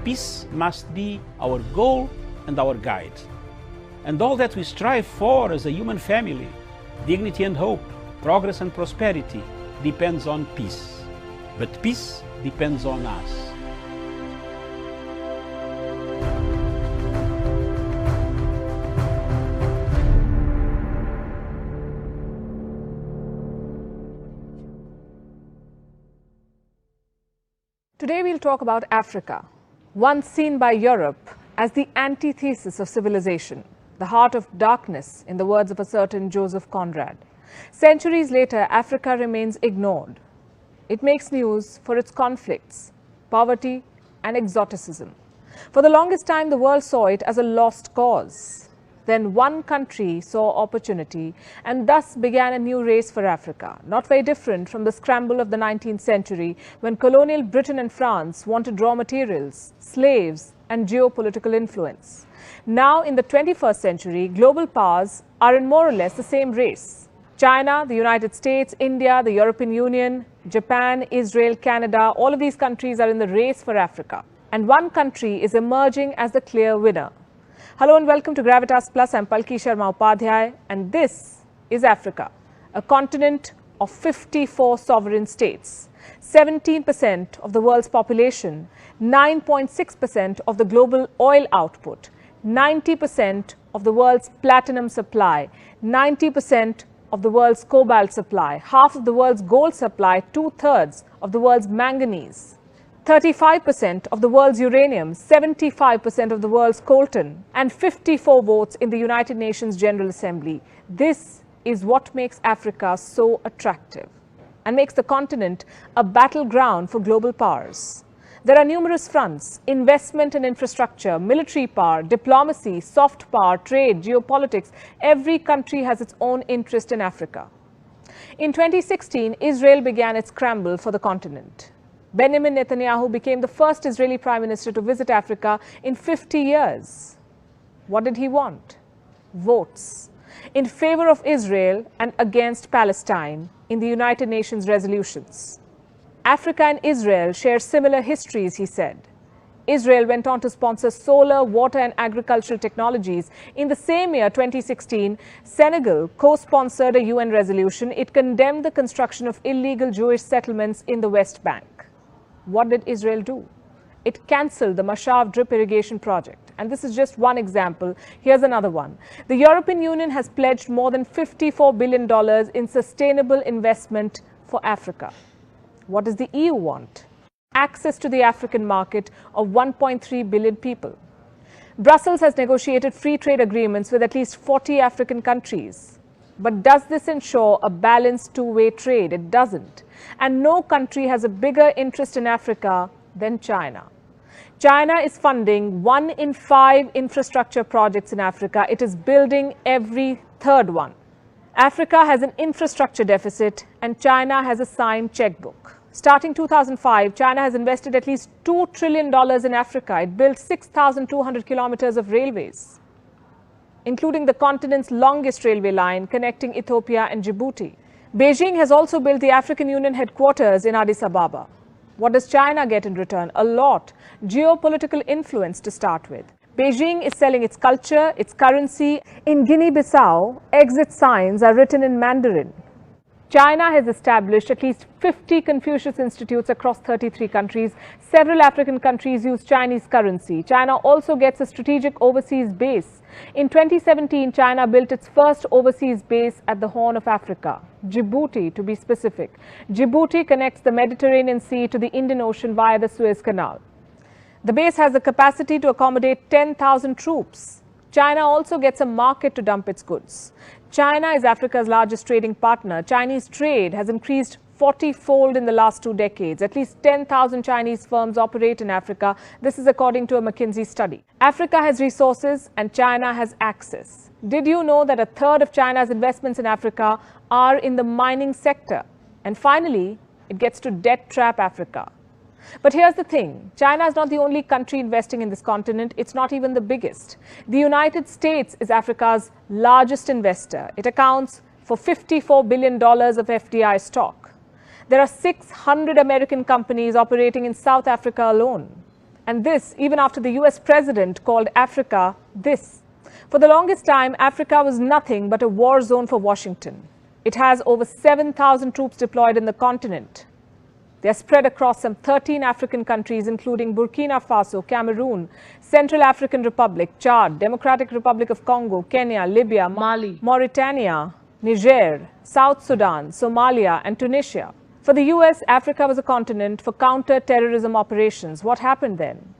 peace must be our goal and our guide. And all that we strive for as a human family, dignity and hope, progress and prosperity, depends on peace. But peace depends on us. Today we'll talk about Africa, once seen by Europe as the antithesis of civilization, the heart of darkness, in the words of a certain Joseph Conrad. Centuries later, Africa remains ignored. It makes news for its conflicts, poverty, and exoticism. For the longest time, the world saw it as a lost cause. Then one country saw opportunity, and thus began a new race for Africa, not very different from the scramble of the 19th century when colonial Britain and France wanted raw materials, slaves, and geopolitical influence. Now, in the 21st century, global powers are in more or less the same race. China, the United States, India, the European Union, Japan, Israel, Canada, all of these countries are in the race for Africa. And one country is emerging as the clear winner. Hello and welcome to Gravitas Plus. I'm Palki Sharma Upadhyay, and this is Africa, a continent of 54 sovereign states, 17% of the world's population, 9.6% of the global oil output, 90% of the world's platinum supply, 90% of the world's cobalt supply, half of the world's gold supply, 2/3 of the world's manganese, 35% of the world's uranium, 75% of the world's coltan, and 54 votes in the United Nations General Assembly. This is what makes Africa so attractive and makes the continent a battleground for global powers. There are numerous fronts: investment and infrastructure, military power, diplomacy, soft power, trade, geopolitics. Every country has its own interest in Africa. In 2016, Israel began its scramble for the continent. Benjamin Netanyahu became the first Israeli Prime Minister to visit Africa in 50 years. What did he want? Votes in favor of Israel and against Palestine in the United Nations resolutions. Africa and Israel share similar histories, he said. Israel went on to sponsor solar, water and agricultural technologies. In the same year, 2016, Senegal co-sponsored a UN resolution. It condemned the construction of illegal Jewish settlements in the West Bank. What did Israel do? It cancelled the Mashav drip irrigation project. And this is just one example. Here's another one. The European Union has pledged more than $54 billion in sustainable investment for Africa. What does the EU want? Access to the African market of 1.3 billion people. Brussels has negotiated free trade agreements with at least 40 African countries. But does this ensure a balanced two-way trade? It doesn't. And no country has a bigger interest in Africa than China. China is funding 1 in 5 infrastructure projects in Africa. It is building every third one. Africa has an infrastructure deficit, and China has a signed checkbook. Starting 2005, China has invested at least $2 trillion in Africa. It built 6,200 kilometers of railways, including the continent's longest railway line connecting Ethiopia and Djibouti. Beijing has also built the African Union headquarters in Addis Ababa. What does China get in return? A lot. Geopolitical influence to start with. Beijing is selling its culture, its currency. In Guinea-Bissau, exit signs are written in Mandarin. China has established at least 50 Confucius Institutes across 33 countries. Several African countries use Chinese currency. China also gets a strategic overseas base. In 2017, China built its first overseas base at the Horn of Africa, Djibouti to be specific. Djibouti connects the Mediterranean Sea to the Indian Ocean via the Suez Canal. The base has the capacity to accommodate 10,000 troops. China also gets a market to dump its goods. China is Africa's largest trading partner. Chinese trade has increased 40-fold in the last 2 decades. At least 10,000 Chinese firms operate in Africa. This is according to a McKinsey study. Africa has resources and China has access. Did you know that 1/3 of China's investments in Africa are in the mining sector? And finally, it gets to debt trap Africa. But here's the thing, China is not the only country investing in this continent. It's not even the biggest. The United States is Africa's largest investor. It accounts for $54 billion of FDI stock. There are 600 American companies operating in South Africa alone. And this, even after the US president called Africa this. For the longest time, Africa was nothing but a war zone for Washington. It has over 7,000 troops deployed in the continent. They are spread across some 13 African countries, including Burkina Faso, Cameroon, Central African Republic, Chad, Democratic Republic of Congo, Kenya, Libya, Mali, Mauritania, Niger, South Sudan, Somalia, and Tunisia. For the US, Africa was a continent for counter-terrorism operations. What happened then?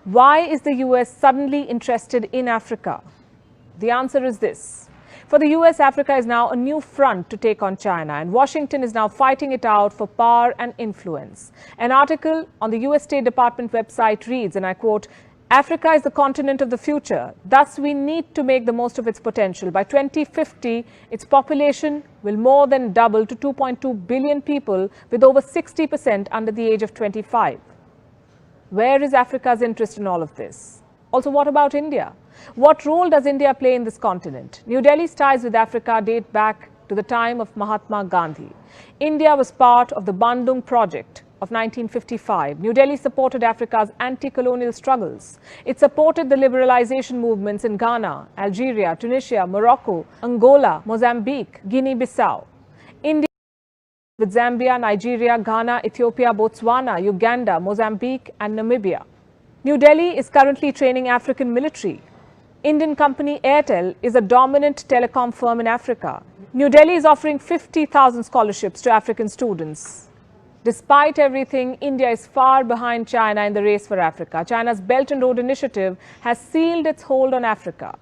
Why is the US suddenly interested in Africa? The answer is this. For the US, Africa is now a new front to take on China, and Washington is now fighting it out for power and influence. An article on the US State Department website reads, and I quote, "Africa is the continent of the future. Thus, we need to make the most of its potential. By 2050, its population will more than double to 2.2 billion people, with over 60% under the age of 25. Where is Africa's interest in all of this? Also, what about India? What role does India play in this continent? New Delhi's ties with Africa date back to the time of Mahatma Gandhi. India was part of the Bandung Project of 1955. New Delhi supported Africa's anti-colonial struggles. It supported the liberalization movements in Ghana, Algeria, Tunisia, Morocco, Angola, Mozambique, Guinea-Bissau. India with Zambia, Nigeria, Ghana, Ethiopia, Botswana, Uganda, Mozambique, and Namibia. New Delhi is currently training African military. Indian company Airtel is a dominant telecom firm in Africa. New Delhi is offering 50,000 scholarships to African students. Despite everything, India is far behind China in the race for Africa. China's Belt and Road Initiative has sealed its hold on Africa.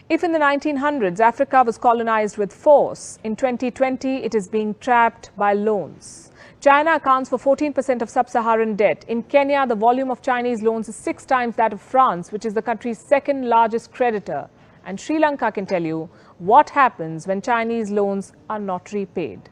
If in the 1900s Africa was colonized with force, in 2020 it is being trapped by loans. China accounts for 14% of sub-Saharan debt. In Kenya, the volume of Chinese loans is 6 times that of France, which is the country's second largest creditor. And Sri Lanka can tell you what happens when Chinese loans are not repaid.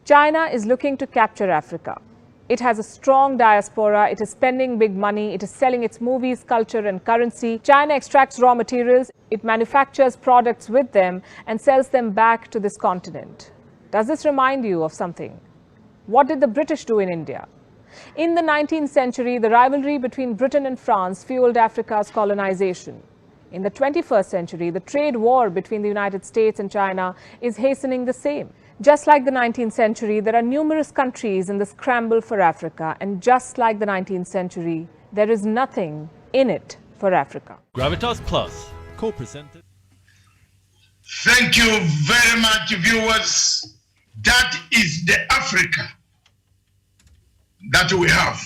China is looking to capture Africa. It has a strong diaspora, it is spending big money, it is selling its movies, culture and currency. China extracts raw materials, it manufactures products with them and sells them back to this continent. Does this remind you of something? What did the British do in India? In the 19th century, the rivalry between Britain and France fueled Africa's colonization. In the 21st century, the trade war between the United States and China is hastening the same. Just like the 19th century, there are numerous countries in the scramble for Africa, and just like the 19th century, there is nothing in it for Africa. Gravitas Plus, co-presented. Thank you very much, viewers. That is the Africa that we have.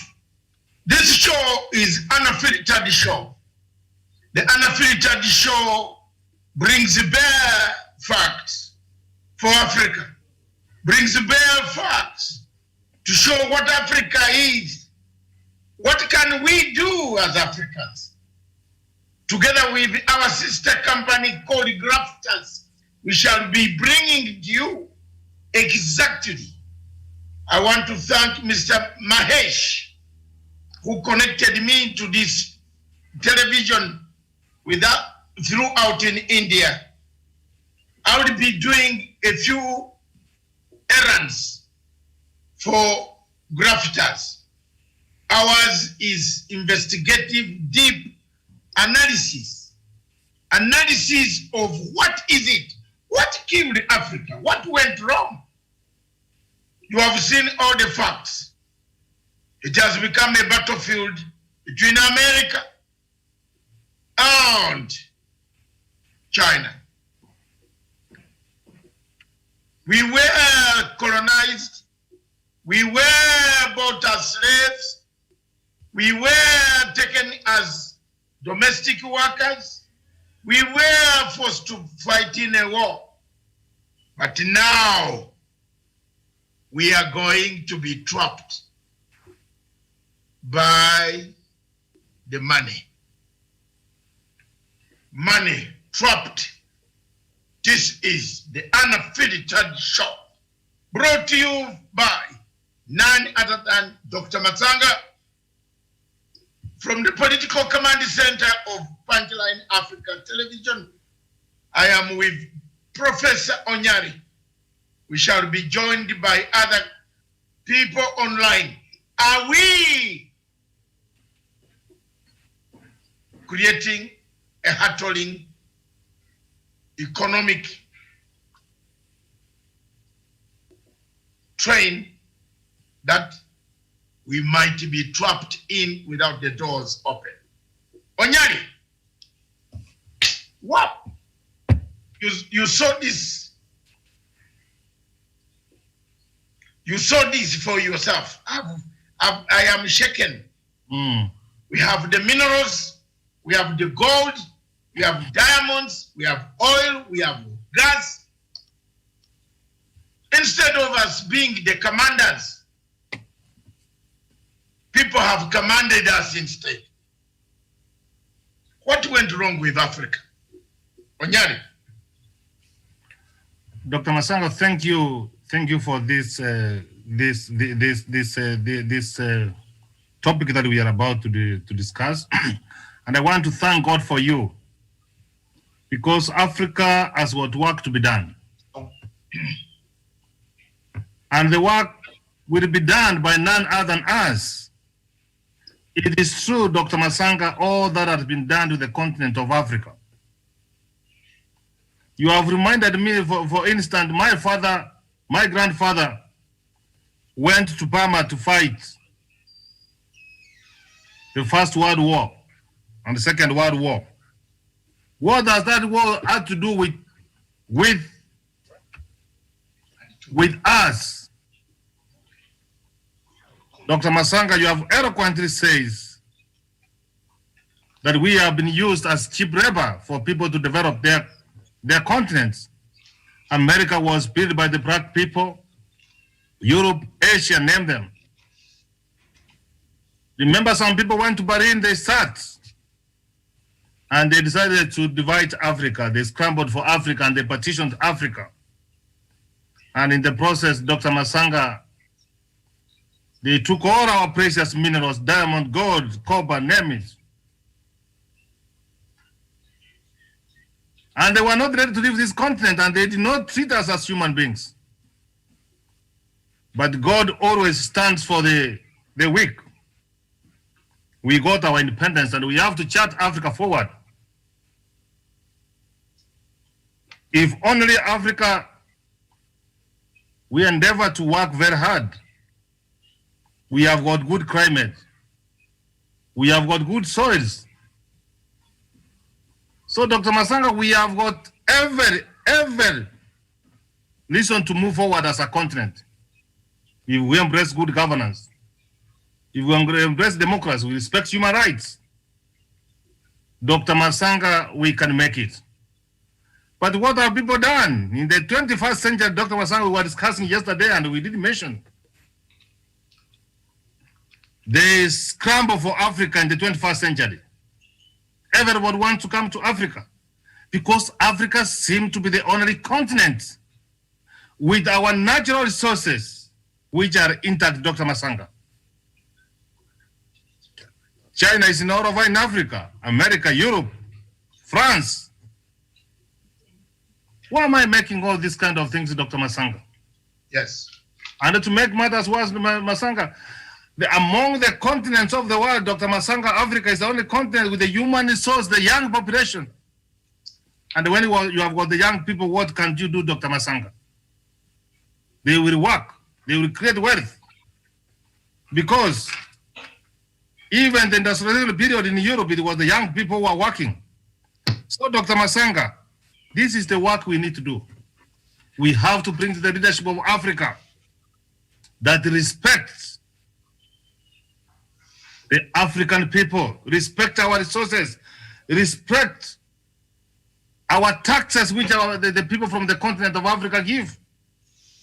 This show is Unfiltered show. The Unfiltered show brings bare facts for Africa, brings bare facts to show what Africa is. What can we do as Africans? Together with our sister company called Gravitas, we shall be bringing to you exactly. I want to thank Mr. Mahesh, who connected me to this television throughout in India. I will be doing a few errands for Gravitas. Ours is investigative, deep analysis of what is it, what killed Africa, what went wrong. You have seen all the facts. It has become a battlefield between America and China. We were colonized. We were bought as slaves. We were taken as domestic workers. We were forced to fight in a war. But now we are going to be trapped by the money. Money trapped. This is the Unfiltered show, brought to you by none other than Dr. Matsanga from the Political Command Center of Punchline Africa Television. I am with Professor Onyari. We shall be joined by other people online. Are we creating a hurtling economic train that we might be trapped in without the doors open. Onyari, what? You saw this. You saw this for yourself. I am shaken. We have the minerals, we have the gold, we have diamonds, we have oil, we have gas. Instead of us being the commanders, people have commanded us instead. What went wrong with Africa? Onyari. Dr. Masanga, thank you for this topic that we are about to discuss. And I want to thank God for you, because Africa has got work to be done. And the work will be done by none other than us. It is true, Dr. Masanga, all that has been done to the continent of Africa. You have reminded me, for instance, my grandfather went to Burma to fight the First World War and the Second World War. What does that war have to do with us? Dr. Masanga, you have eloquently says that we have been used as cheap labor for people to develop their continents. America was built by the black people. Europe, Asia, name them. Remember, some people went to Berlin, they sat, and they decided to divide Africa. They scrambled for Africa and they partitioned Africa. And in the process, Dr. Masanga, they took all our precious minerals, diamond, gold, copper, name it. And they were not ready to leave this continent, and they did not treat us as human beings. But God always stands for the weak. We got our independence, and we have to chart Africa forward. If only Africa, we endeavor to work very hard. We have got good climate. We have got good soils. So, Dr. Masanga, we have got every reason to move forward as a continent. If we embrace good governance, if we embrace democracy, we respect human rights, Dr. Masanga, we can make it. But what have people done? In the 21st century, Dr. Masanga, we were discussing yesterday, and we didn't mention. They scramble for Africa in the 21st century. Everyone wants to come to Africa because Africa seems to be the only continent with our natural resources which are intact, Dr. Masanga. China is all over in Africa, America, Europe, France. Why am I making all these kind of things, Dr. Masanga? Yes. And to make matters worse, Masanga, among the continents of the world, Dr. Masanga, Africa is the only continent with the human resource, the young population. And when you have got the young people, what can you do, Dr. Masanga? They will work. They will create wealth. Because even the industrial period in Europe, it was the young people who were working. So, Dr. Masanga, this is the work we need to do. We have to bring to the leadership of Africa that respects the African people, respect our resources, respect our taxes which the people from the continent of Africa give.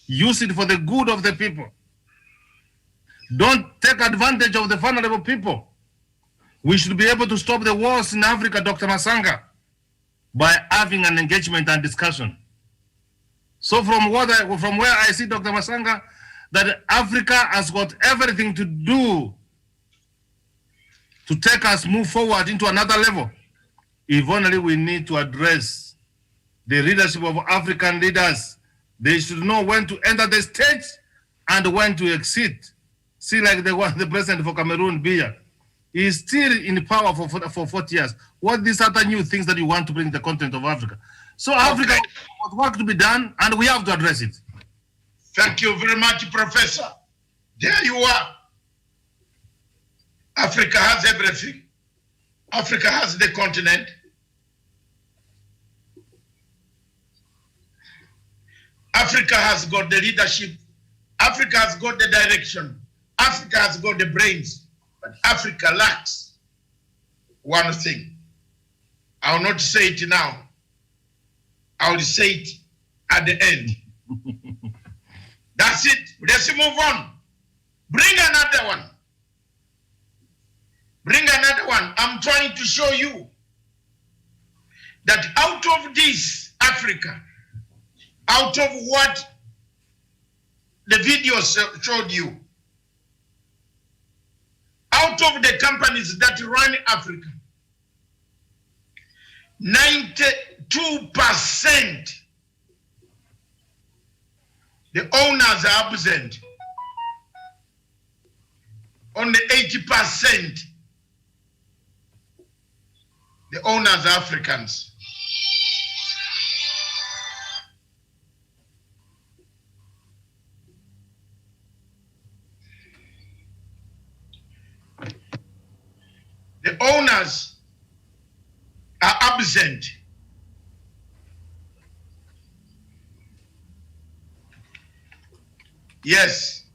Use it for the good of the people. Don't take advantage of the vulnerable people. We should be able to stop the wars in Africa, Dr. Masanga, by having an engagement and discussion. So from where I see, Dr. Masanga, that Africa has got everything to do to take us move forward into another level. If only we need to address the leadership of African leaders. They should know when to enter the stage and when to exit. See, like the president for Cameroon, Biya. is still in power for 40 years. What these other new things that you want to bring to the continent of Africa? So Africa has work to be done, and we have to address it. Thank you very much, Professor. There you are. Africa has everything. Africa has the continent. Africa has got the leadership. Africa has got the direction. Africa has got the brains. But Africa lacks one thing. I will not say it now. I will say it at the end. That's it. Let's move on. Bring another one. Bring another one. I'm trying to show you that out of this Africa, out of what the video showed you, out of the companies that run Africa, 92%, the owners are absent. Only 80%, the owners are Africans. The owners are absent. Yes.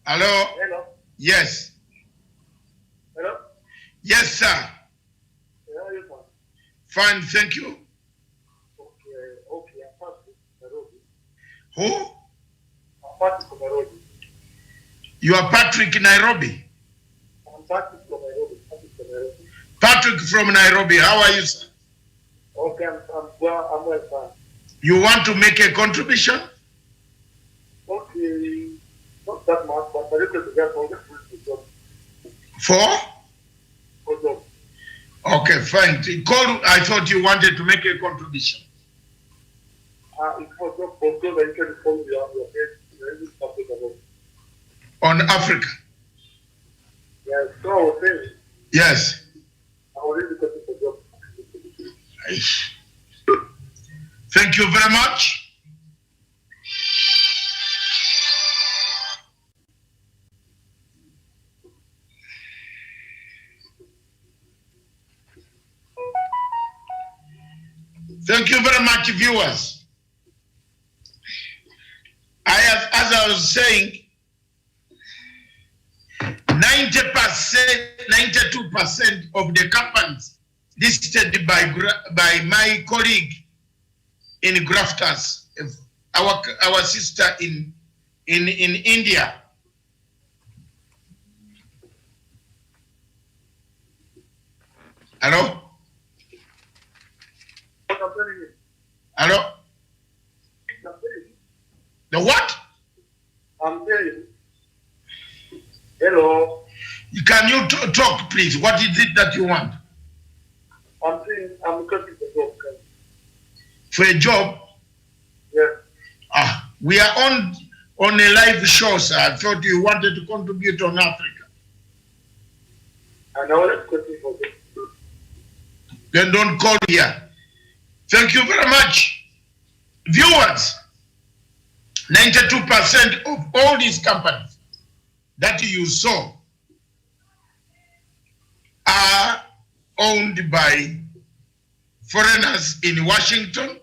Hello? Hello. Yes. Hello. Yes, sir. How are you, sir? Fine, thank you. Okay, I'm Patrick Nairobi. Who? I'm Patrick Nairobi. You are Patrick Nairobi? I'm Patrick from Nairobi. Patrick from Nairobi, how are you, sir? Okay, I'm well, sir. You want to make a contribution? Okay, not that much, but I request to get all the job. For? For job. Okay, fine. I thought you wanted to make a contribution. It's for job, because I can follow your page. On Africa? Yes, so I was saying. Yes. I already requested for job. Thank you very much. Thank you very much, viewers. As I was saying, 90%, 92% of the companies listed by my colleague in grafters, our sister in India. Hello? Hello? The what? I'm telling you. Hello. Can you talk, please? What is it that you want? I'm saying I'm requesting for job. For a job? Yes. We are on a live show, sir. I thought you wanted to contribute on Africa. And I was requesting for job. Then don't call here. Thank you very much. Viewers, 92% of all these companies that you saw are owned by foreigners in Washington,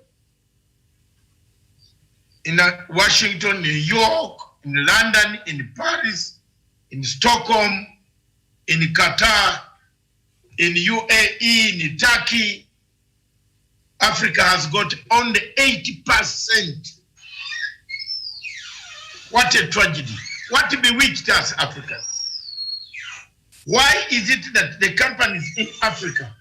New York, in London, in Paris, in Stockholm, in Qatar, in UAE, in Turkey. Africa has got only 80%. What a tragedy. What bewitched us, Africans? Why is it that the companies in Africa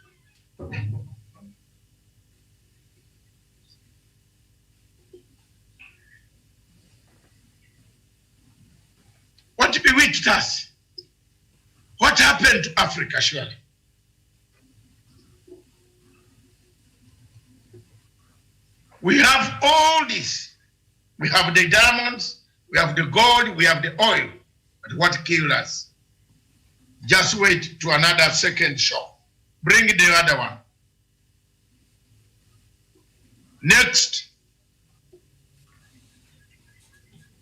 what bewitched us? What happened to Africa, surely? We have all this. We have the diamonds, we have the gold, we have the oil. But what killed us? Just wait to another second show. Bring the other one. Next.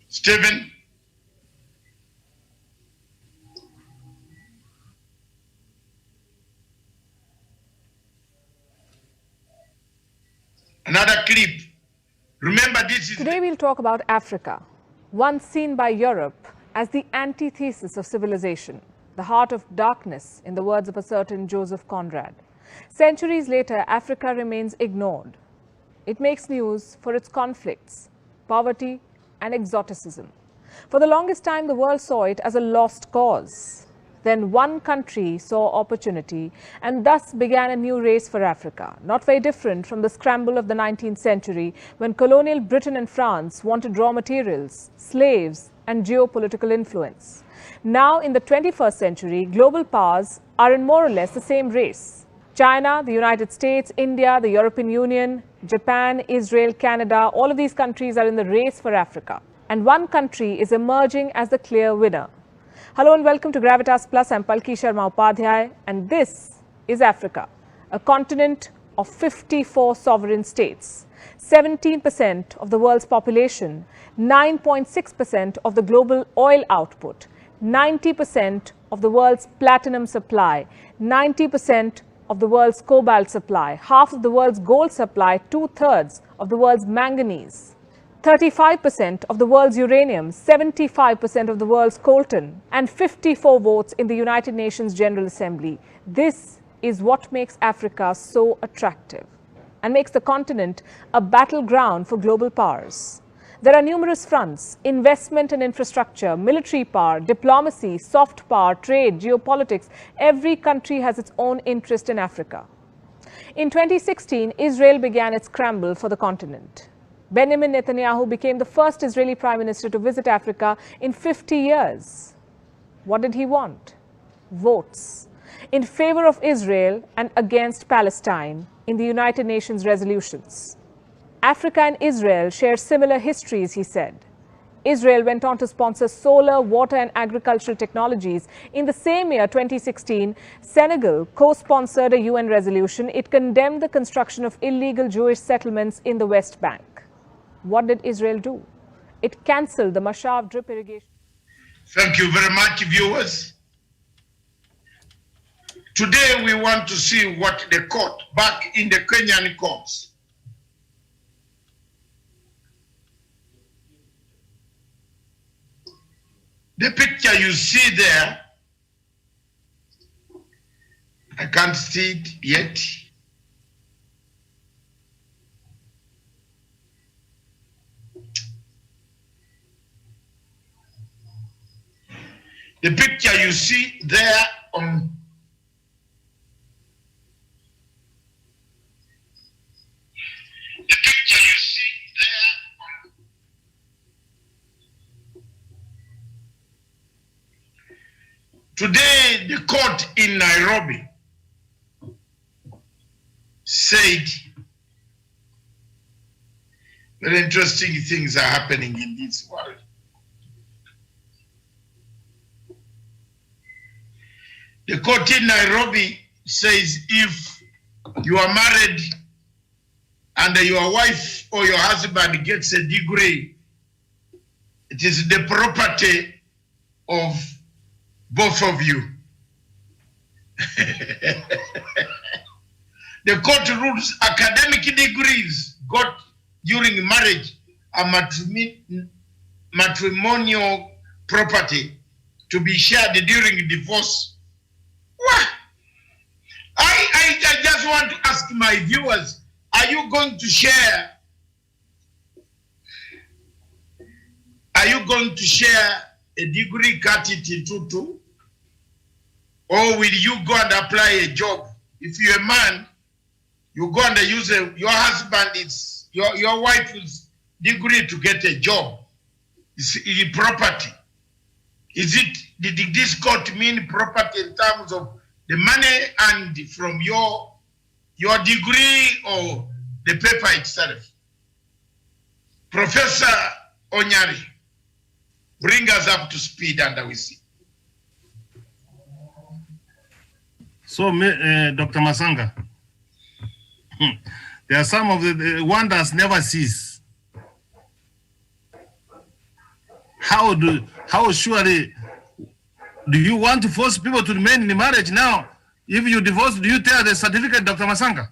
Stephen. Another clip. Remember, this is... Today we'll talk about Africa, once seen by Europe as the antithesis of civilization, the heart of darkness, in the words of a certain Joseph Conrad. Centuries later, Africa remains ignored. It makes news for its conflicts, poverty, and exoticism. For the longest time, the world saw it as a lost cause. Then one country saw opportunity, and thus began a new race for Africa, not very different from the scramble of the 19th century when colonial Britain and France wanted raw materials, slaves, and geopolitical influence. Now, in the 21st century, global powers are in more or less the same race. China, the United States, India, the European Union, Japan, Israel, Canada, all of these countries are in the race for Africa. And one country is emerging as the clear winner. Hello and welcome to Gravitas Plus. I'm Palki Sharma Upadhyay, and this is Africa, a continent of 54 sovereign states, 17% of the world's population, 9.6% of the global oil output, 90% of the world's platinum supply, 90% of the world's cobalt supply, half of the world's gold supply, 2/3 of the world's manganese, 35% of the world's uranium, 75% of the world's coltan, and 54 votes in the United Nations General Assembly. This is what makes Africa so attractive and makes the continent a battleground for global powers. There are numerous fronts: investment and infrastructure, military power, diplomacy, soft power, trade, geopolitics. Every country has its own interest in Africa. In 2016, Israel began its scramble for the continent. Benjamin Netanyahu became the first Israeli Prime Minister to visit Africa in 50 years. What did he want? Votes in favor of Israel and against Palestine in the United Nations resolutions. Africa and Israel share similar histories, he said. Israel went on to sponsor solar, water and agricultural technologies. In the same year, 2016, Senegal co-sponsored a UN resolution. It condemned the construction of illegal Jewish settlements in the West Bank. What did Israel do? It cancelled the Mashav drip irrigation. Thank you very much, viewers. Today we want to see what the court, back in the Kenyan courts, the picture you see there, I can't see it yet. The picture you see there on today, the court in Nairobi said very interesting things are happening in this world. The court in Nairobi says if you are married and your wife or your husband gets a degree, it is the property of both of you. The court rules academic degrees got during marriage are matrimonial property to be shared during divorce. What? I just want to ask my viewers, are you going to share? Are you going to share a degree, cut it into two? Or will you go and apply a job? If you're a man, you go and use your husband's, your wife's degree to get a job. Is it property? Did this court mean property in terms of the money and from your degree or the paper itself? Professor Onyari, Bring us up to speed and we see. So, Dr. Masanga, there are some of the wonders never cease. How surely do you want to force people to remain in marriage now? If you divorce, do you tear the certificate, Dr. Masanga?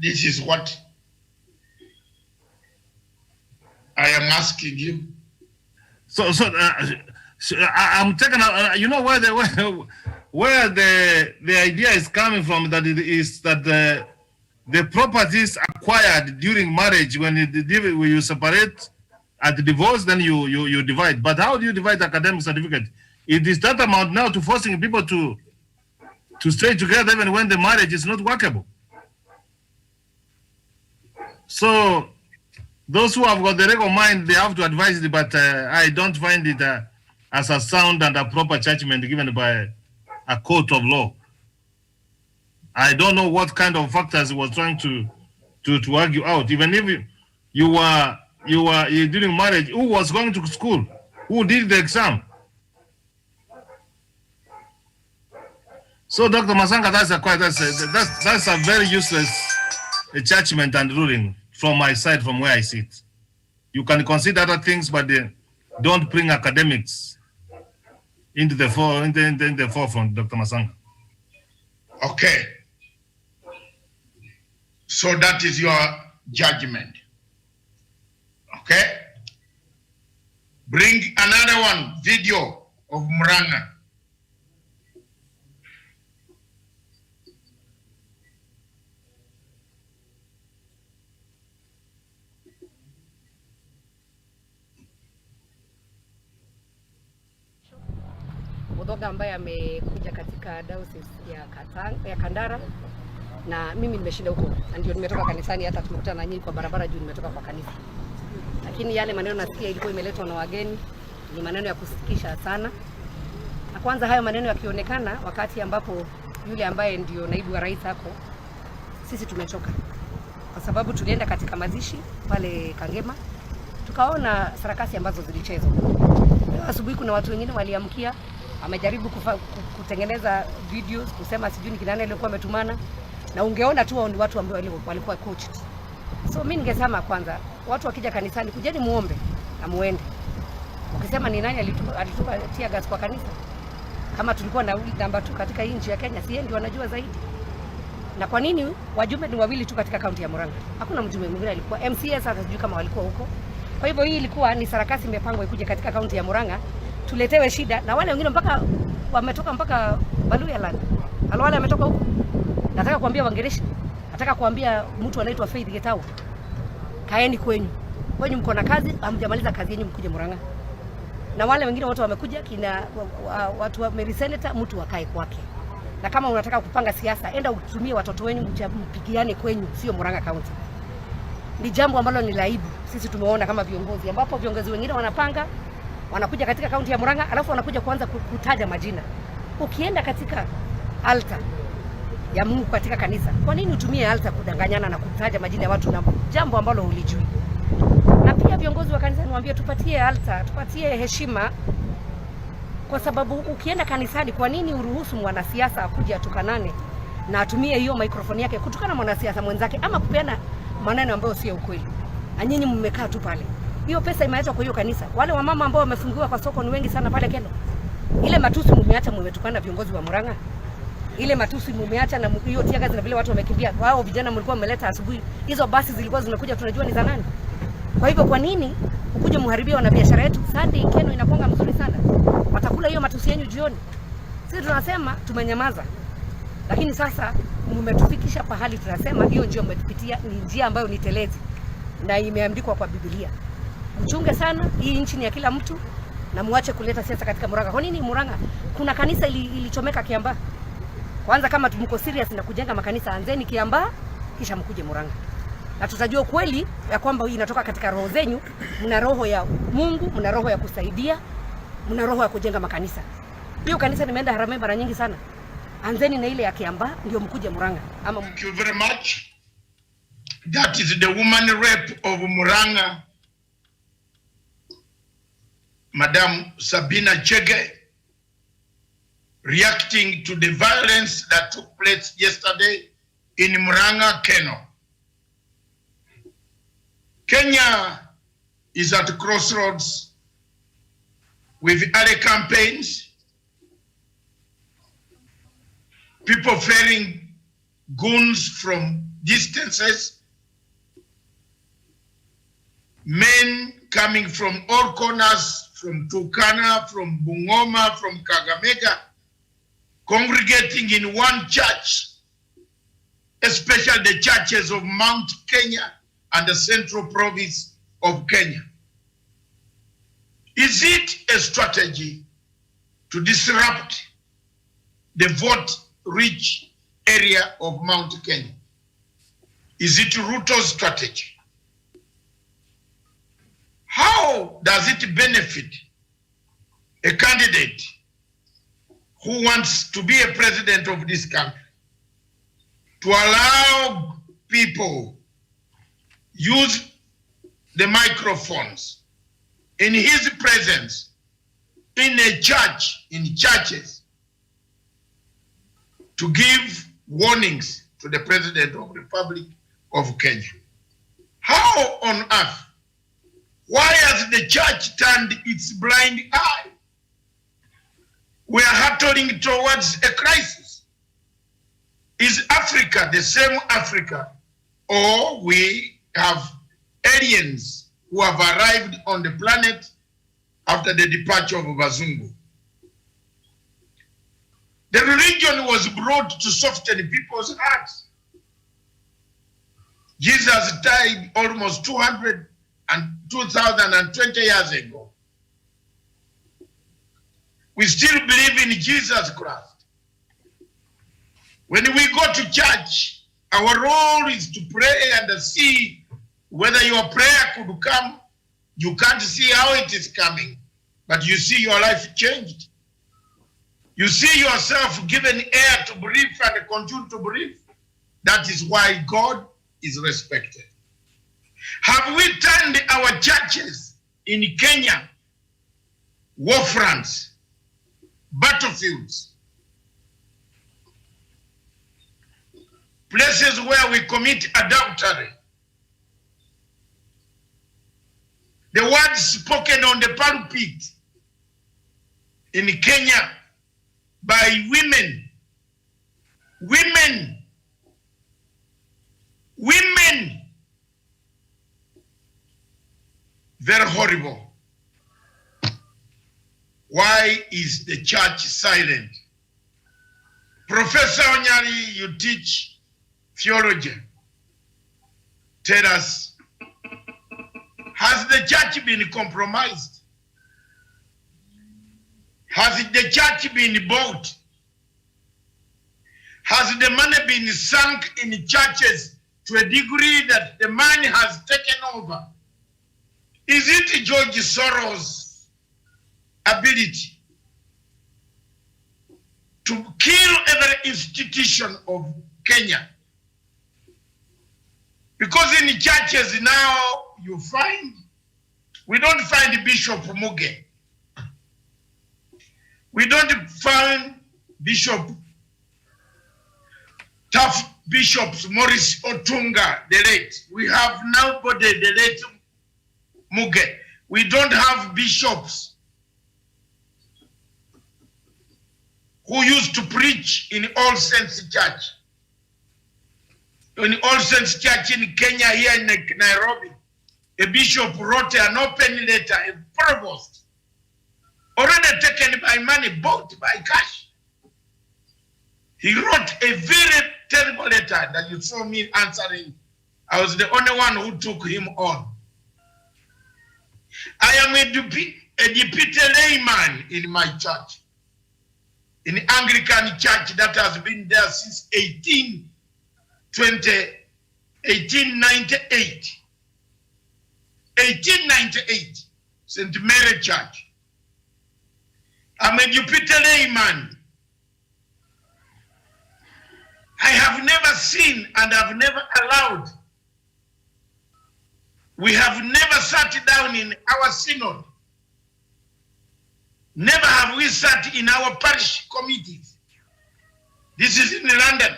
This is what I am asking you. So I'm taking you know where the idea is coming from, that it is that the properties acquired during marriage, when you separate at the divorce, then you divide. But how do you divide the academic certificate? It is that amount now to forcing people to stay together even when the marriage is not workable. So those who have got the legal mind, they have to advise it, but I don't find it as a sound and a proper judgment given by a court of law. I don't know what kind of factors he was trying to argue out. Even if you were during marriage, who was going to school, who did the exam? So, Dr. Masanga, that's a very useless judgment and ruling from my side, from where I sit. You can consider other things, but don't bring academics into the forefront, Dr. Masanga. Okay. So that is your judgment. Okay? Bring another one, video of Muranga. Mdoga ambaye amekuja katika diocese ya Kandara, na mimi nimeshinda huko, na ndio nimetoka kanisani, hata tumekutana na nyinyi kwa barabara juu nimetoka kwa kanisa. Lakini yale maneno nasikia ilikuwa imeletwa na wageni, ni maneno ya kusikisha sana. Na kwanza hayo maneno yakionekana wakati ambapo yule ambaye ndio naibu wa rais hako, sisi tumechoka. Kwa sababu tulienda katika mazishi pale Kangema, tukaona sarakasi ambazo zilichezwa. Asubuhi kuna watu wengine waliamkia, amejaribu kutengeneza videos kusema sijui ni kinani alikuwa ametumana, na ungeona tu ni watu ambao walikuwa coached. So mimi ningesema kwanza, watu wakija kanisani kujeni muombe na muende. Ukisema ni nani alitupa tear gas kwa kanisa, kama tulikuwa na namba 2 katika nchi ya Kenya, si ndio wanajua zaidi. Na kwa nini wajumbe ni wawili tu katika kaunti ya Murang'a? Hakuna mjumbe mwingine alikuwa. MCS hata sijui kama walikuwa huko. Kwa hivyo hii ilikuwa ni sarakasi imepangwa ikuje katika kaunti ya Murang'a, tuletewe shida, na wale wengine mpaka wametoka mpaka Baluyaland. Wale wametoka huko. Nataka kuambia Wangereshi, nataka kuambia mtu anaitwa Faith Getau, kaeni kwenyu. Kwenyu mko na kazi, hamjamaliza kazi yenu, mkuje Murang'a. Na wale wengine wote wamekuja, kina watu wa Mary Senator, mtu wakae kwake. Na kama unataka kupanga siasa, enda utumie watoto wenu mpigiane kwenyu, sio Murang'a County. Ni jambo ambalo ni laibu. Sisi tumeona kama viongozi, ambapo viongozi wengine wanapanga, wanakuja katika kaunti ya Murang'a, alafu wanakuja kuanza kutaja majina. Ukienda katika altar ya Mungu katika kanisa, kwa nini utumie altar kudanganyana na kutaja majina ya watu na jambo ambalo hulijui? Na pia viongozi wa kanisa niwaambie, tupatie altar, tupatie heshima, kwa sababu ukienda kanisani, kwa nini uruhusu mwanasiasa akuje atukanane na atumie hiyo microphone yake kutukana mwanasiasa mwenzake ama kupeana maneno ambayo sio ukweli? Na nyinyi mmekaa tu pale. Hiyo pesa imeachwa kwa hiyo kanisa. Wale wamama ambao wamefungiwa kwa soko ni wengi sana pale Keno. Ile matusi mmeacha, mmetukana viongozi wa Murang'a. Ile matusi mmeacha, na hiyo tiaga zina vile watu wamekimbia. Wao vijana mlikuwa mmeleta asubuhi. Hizo basi zilikuwa zinakuja, tunajua ni za nani. Kwa hivyo kwa nini ukuje muharibia wana biashara yetu? Sunday Keno inakuanga mzuri sana. Watakula hiyo matusi yenu jioni. Sisi tunasema tumenyamaza. Lakini sasa mmetufikisha pahali tunasema hiyo njia mmetupitia ni njia ambayo ni telezi na imeandikwa kwa Biblia. Mchunge sana, hii nchi ni ya kila mtu, na muache kuleta siasa katika Murang'a. Kwa nini Murang'a? Kuna kanisa ilichomeka Kiambaa. Kwanza kama mko serious na kujenga makanisa, anzeni Kiambaa kisha mkuje Murang'a. Na tutajua kweli ya kwamba hii inatoka katika roho zenyu, mna roho ya Mungu, mna roho ya kusaidia, mna roho ya kujenga makanisa. Hiyo kanisa nimeenda Harambee mara nyingi sana. Anzeni na ile ya Kiambaa ndio mkuje Murang'a. Ama Thank you very much. That is the woman rep of Murang'a Madam Sabina Chege, reacting to the violence that took place yesterday in Murang'a, Kenya. Kenya is at crossroads with other campaigns, people fearing goons from distances, men coming from all corners, from Turkana, from Bungoma, from Kakamega, congregating in one church, especially the churches of Mount Kenya and the Central Province of Kenya. Is it a strategy to disrupt the vote-rich area of Mount Kenya? Is it Ruto's strategy? How does it benefit a candidate who wants to be a president of this country to allow people use the microphones in his presence in a church, in churches, to give warnings to the President of the Republic of Kenya? How on earth? Why has the church turned its blind eye? We are hurtling towards a crisis. Is Africa the same Africa, or we have aliens who have arrived on the planet after the departure of Bazungu? The religion was brought to soften people's hearts. Jesus died almost 2020 years ago. We still believe in Jesus Christ. When we go to church, our role is to pray and see whether your prayer could come. You can't see how it is coming, but you see your life changed. You see yourself given air to breathe and continue to breathe. That is why God is respected. Have we turned our churches in Kenya war fronts, battlefields, places where we commit adultery? The words spoken on the pulpit in Kenya by women, very horrible. Why is the church silent? Professor Onyari, you teach theology. Tell us, has the church been compromised? Has the church been bought? Has the money been sunk in churches to a degree that the money has taken over? Is it George Soros' ability to kill every institution of Kenya? Because in the churches now you find, we don't find Bishop Muge. We don't find Bishop tough bishops, Morris Otunga, the late. We have nobody, the late Muge. We don't have bishops who used to preach in All Saints Church. In All Saints Church in Kenya, here in Nairobi, a bishop wrote an open letter, a provost, already taken by money, bought by cash. He wrote a very terrible letter that you saw me answering. I was the only one who took him on. I am a deputy layman in my church, in Anglican church that has been there since 1898. 1898, St. Mary Church. I'm a deputy layman. I have never seen and have never allowed. We have never sat down in our synod Never have we sat in our parish committees. This is in London,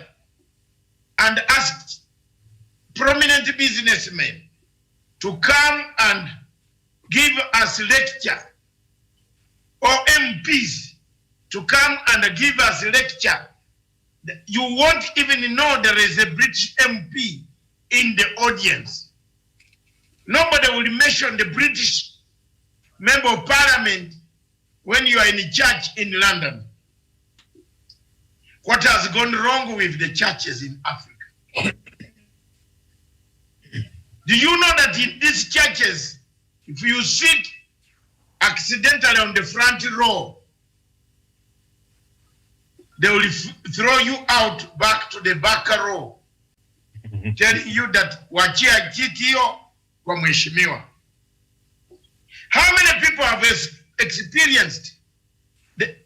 and asked prominent businessmen to come and give us lecture, or MPs to come and give us lecture. You won't even know there is a British MP in the audience. Nobody will mention the British member of parliament when you are in a church in London. What has gone wrong with the churches in Africa? Do you know that in these churches, if you sit accidentally on the front row, they will throw you out back to the back row, telling you that wachia kiti kwa mheshimiwa. How many people have experienced the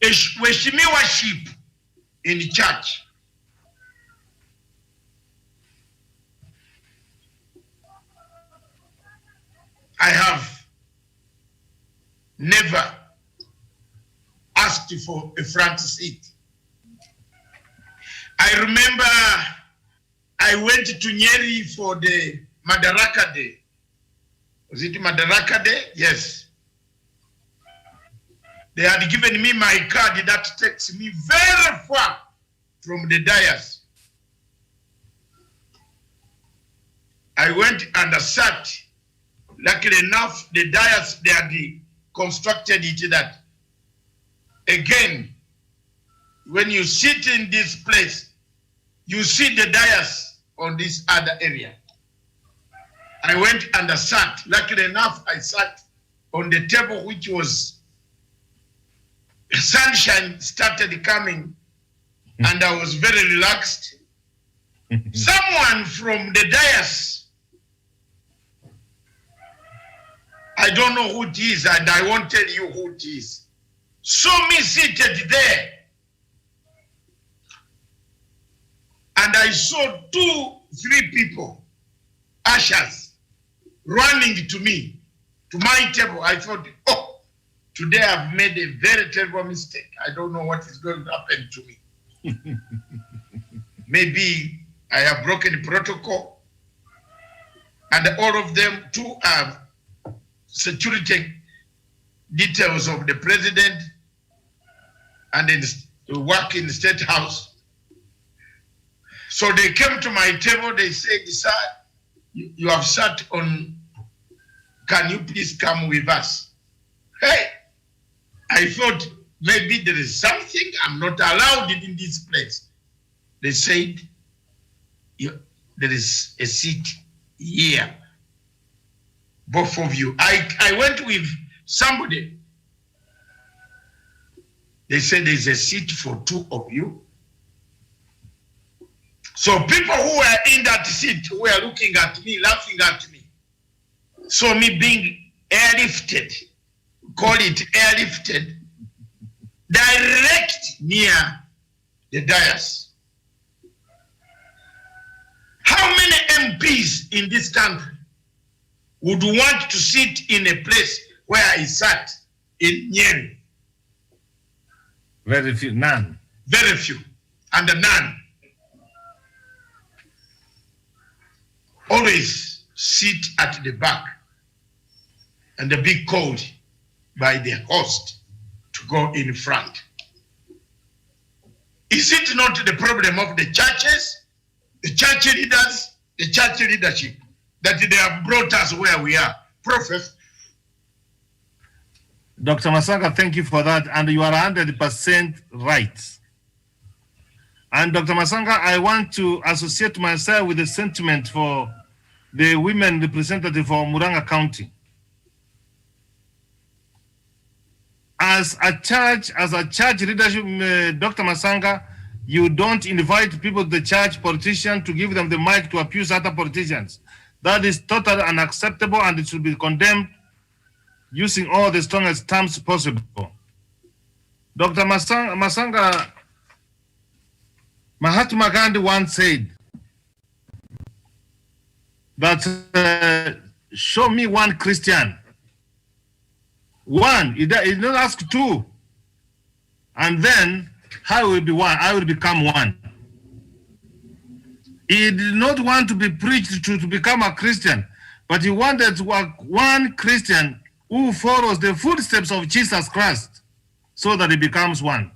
mheshimiwaship in the church? I have never asked for a front seat. I remember I went to Nyeri for the Madaraka Day. Was it Madaraka Day? Yes. They had given me my card that takes me very far from the dais. I went and sat. Luckily enough, the dais, they had constructed it that, again, when you sit in this place, you see the dais on this other area. I went and sat. Luckily enough, I sat on the table, which was, sunshine started coming, and I was very relaxed. Someone from the dais, I don't know who it is, and I won't tell you who it is, saw me seated there. And I saw 2-3 people, ushers, running to me, to my table. I thought, oh, today I've made a very terrible mistake. I don't know what is going to happen to me. Maybe I have broken protocol. And all of them too have security details of the president and work in the State House. So they came to my table, they said, sir, you have sat on, can you please come with us? Hey, I thought maybe there is something I'm not allowed in this place. They said, there is a seat here, both of you. I went with somebody. They said there's a seat for 2 of you. So people who were in that seat were looking at me, laughing at me. So me being airlifted, call it airlifted, direct near the dais. How many MPs in this country would want to sit in a place where I sat in Nyeri? Very few, none. Very few, and none. Always sit at the back and be called by the host to go in front. Is it not the problem of the churches, the church leaders, the church leadership, that they have brought us where we are? Prophet. Dr. Masanga, thank you for that. And you are 100% right. And Dr. Masanga, I want to associate myself with the sentiment for the women representative for Muranga County. As a church leadership, Dr. Masanga, you don't invite people to the church, politicians, to give them the mic to abuse other politicians. That is totally unacceptable, and it should be condemned using all the strongest terms possible. Dr. Masanga, Mahatma Gandhi once said that show me one Christian One, he did not ask two. And then, how will be one? I will become one. He did not want to be preached to become a Christian, but he wanted to work one Christian who follows the footsteps of Jesus Christ so that he becomes one.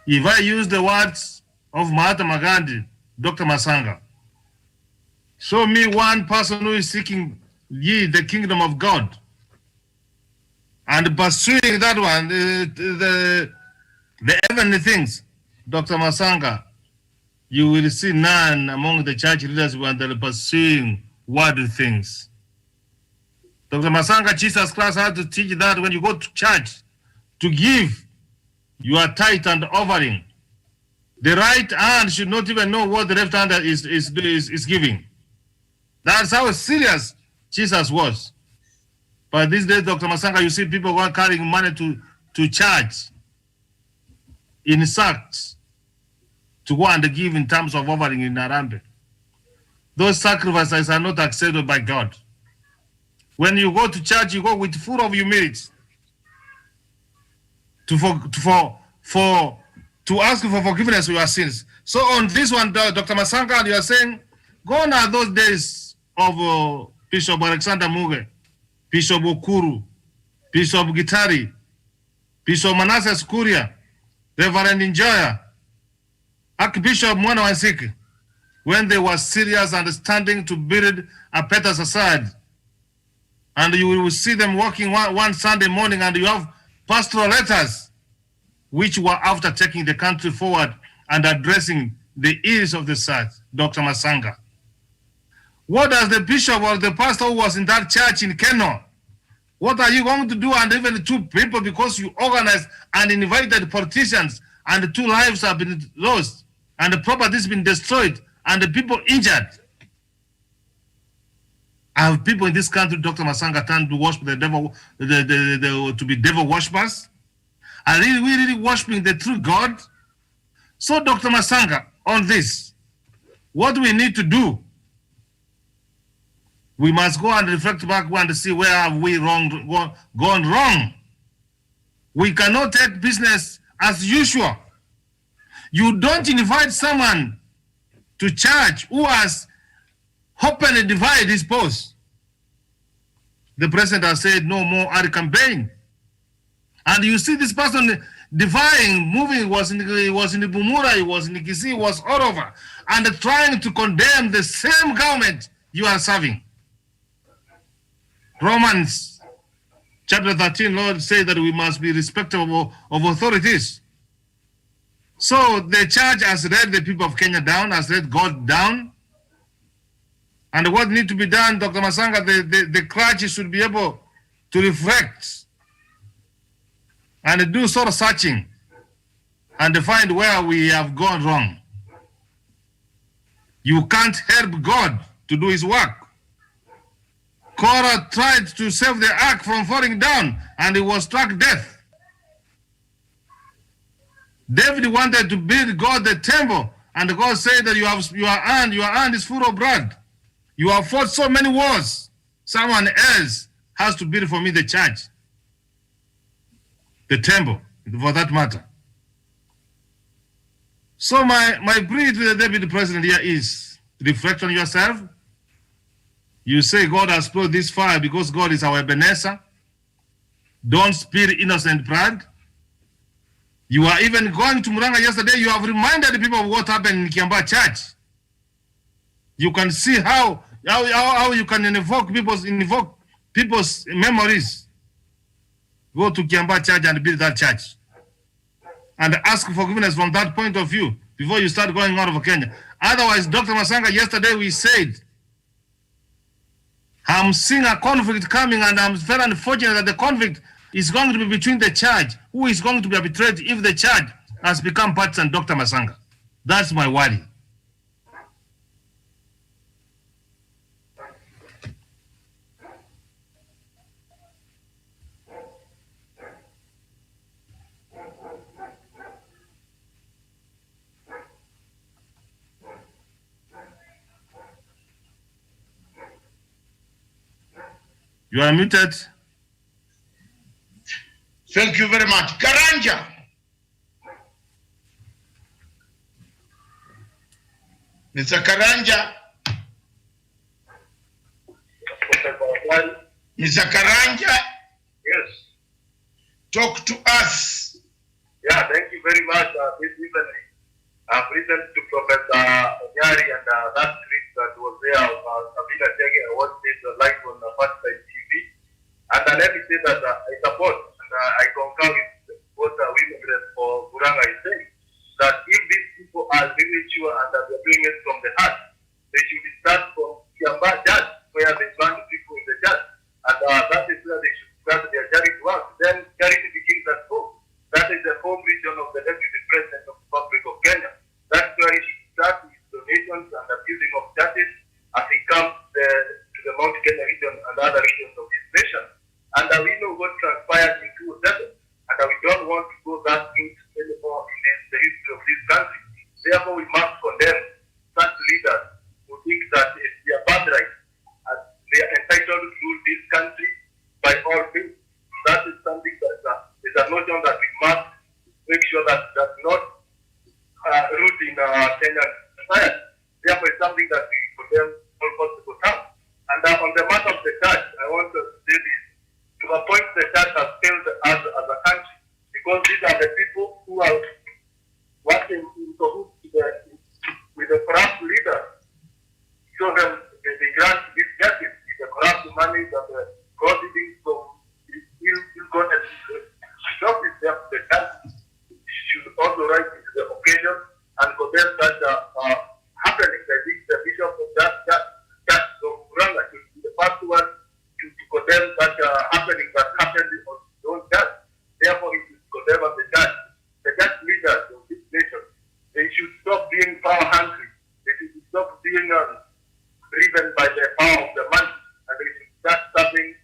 If I use the words of Mahatma Gandhi, Dr. Masanga, show me one person who is seeking ye the kingdom of God and pursuing that one, the heavenly things, Dr. Masanga, you will see none among the church leaders when they're pursuing worldly things. Dr. Masanga, Jesus Christ had to teach that when you go to church, to give your tithe and offering, the right hand should not even know what the left hand is giving. That's how serious Jesus was. But these days, Dr. Masanga, you see people who are carrying money to church in sacks to go and give in terms of offering in Arambe. Those sacrifices are not accepted by God. When you go to church, you go with full of humility to ask for forgiveness of your sins. So on this one, Dr. Masanga, you are saying, gone are those days of Bishop Alexander Muge, Bishop Okuru, Bishop Gitari, Bishop Manasseh Skuria, Reverend Enjoyer, Archbishop Mwana Wansiki, when they were serious and standing to build a better society. And you will see them walking one Sunday morning, and you have pastoral letters which were after taking the country forward and addressing the ills of the church, Dr. Masanga. What does the bishop or the pastor who was in that church in Keno, what are you going to do? And even two people, because you organized and invited politicians, and 2 lives have been lost, and the property has been destroyed, and the people injured. Have people in this country, Dr. Masanga, turned to worship the devil, to be devil worshippers? Are we really worshiping the true God? So, Dr. Masanga, on this, what we need to do, we must go and reflect back and see where have we gone wrong. We cannot take business as usual. You don't invite someone to church who has openly divided his post. The president has said no more ad campaign. And you see this person defying, moving, he was in Bumura, he was in Kisii, he was all over, and trying to condemn the same government you are serving. Romans chapter 13, Lord says that we must be respectful of authorities. So the church has led the people of Kenya down, has led God down. And what needs to be done, Dr. Masanga, the clergy should be able to reflect and do sort of searching and find where we have gone wrong. You can't help God to do his work. Korah tried to save the ark from falling down, and he was struck death. David wanted to build God the temple, and God said that your hand is full of blood. You have fought so many wars. Someone else has to build for me the church, the temple, for that matter. So my plea to the deputy president here is, reflect on yourself. You say God has brought this fire because God is our Ebenezer. Don't spill innocent blood. You are even going to Muranga yesterday. You have reminded the people of what happened in Kiambaa Church. You can see how you can invoke people's memories. Go to Kiambaa Church and build that church, and ask forgiveness from that point of view before you start going out of Kenya. Otherwise, Dr. Masanga, yesterday we said, I'm seeing a conflict coming, and I'm very unfortunate that the conflict is going to be between the church, who is going to be arbitrated if the church has become partisan, Dr. Masanga. That's my worry. You are muted. Thank you very much. Karanja. Mr. Karanja. Mr. Karanja. Yes. Talk to us. Yeah, thank you very much. This evening, I've listened to Professor Nyari and that clip that was there of Sabina Chege. I watched it live on First TV. And let me say that I support and I concur with what Women for Buranga is saying, that if these people are really sure and that they're doing it from the heart, they should start from Kiamba Judge, where they ban people in the judge. And that is where they should start their charity work. Then charity begins at home. That is the home region of the Deputy President of the Republic of Kenya. That's where he should start with donations and the building of churches as he comes to the Mount Kenya region and other regions of this nation. And we know what transpired in 2007. And we don't want to go that into anymore in the history of this country. Therefore, we must condemn such leaders who think that it's their birthright and they are entitled to rule this country by all means. That is something that is a notion that we must make sure that does not root in Kenyan society. Therefore, it's something that we condemn all possible times. And on the matter of the church, I want to say this. To a point, the church has failed as a country because these are the people who are working in cahoots with the corrupt leaders. So they grant this justice with the corrupt money that the proceedings from ill-gotten resources. Therefore, the church should also rise to the occasion and condemn such happenings. I think the bishop of that church of Buranga should be the first one to condemn such happenings that happened on his own church. Therefore, he should condemn the church leaders of this nation. They should stop being power hungry. They should stop being driven by the power of the money, and they should start serving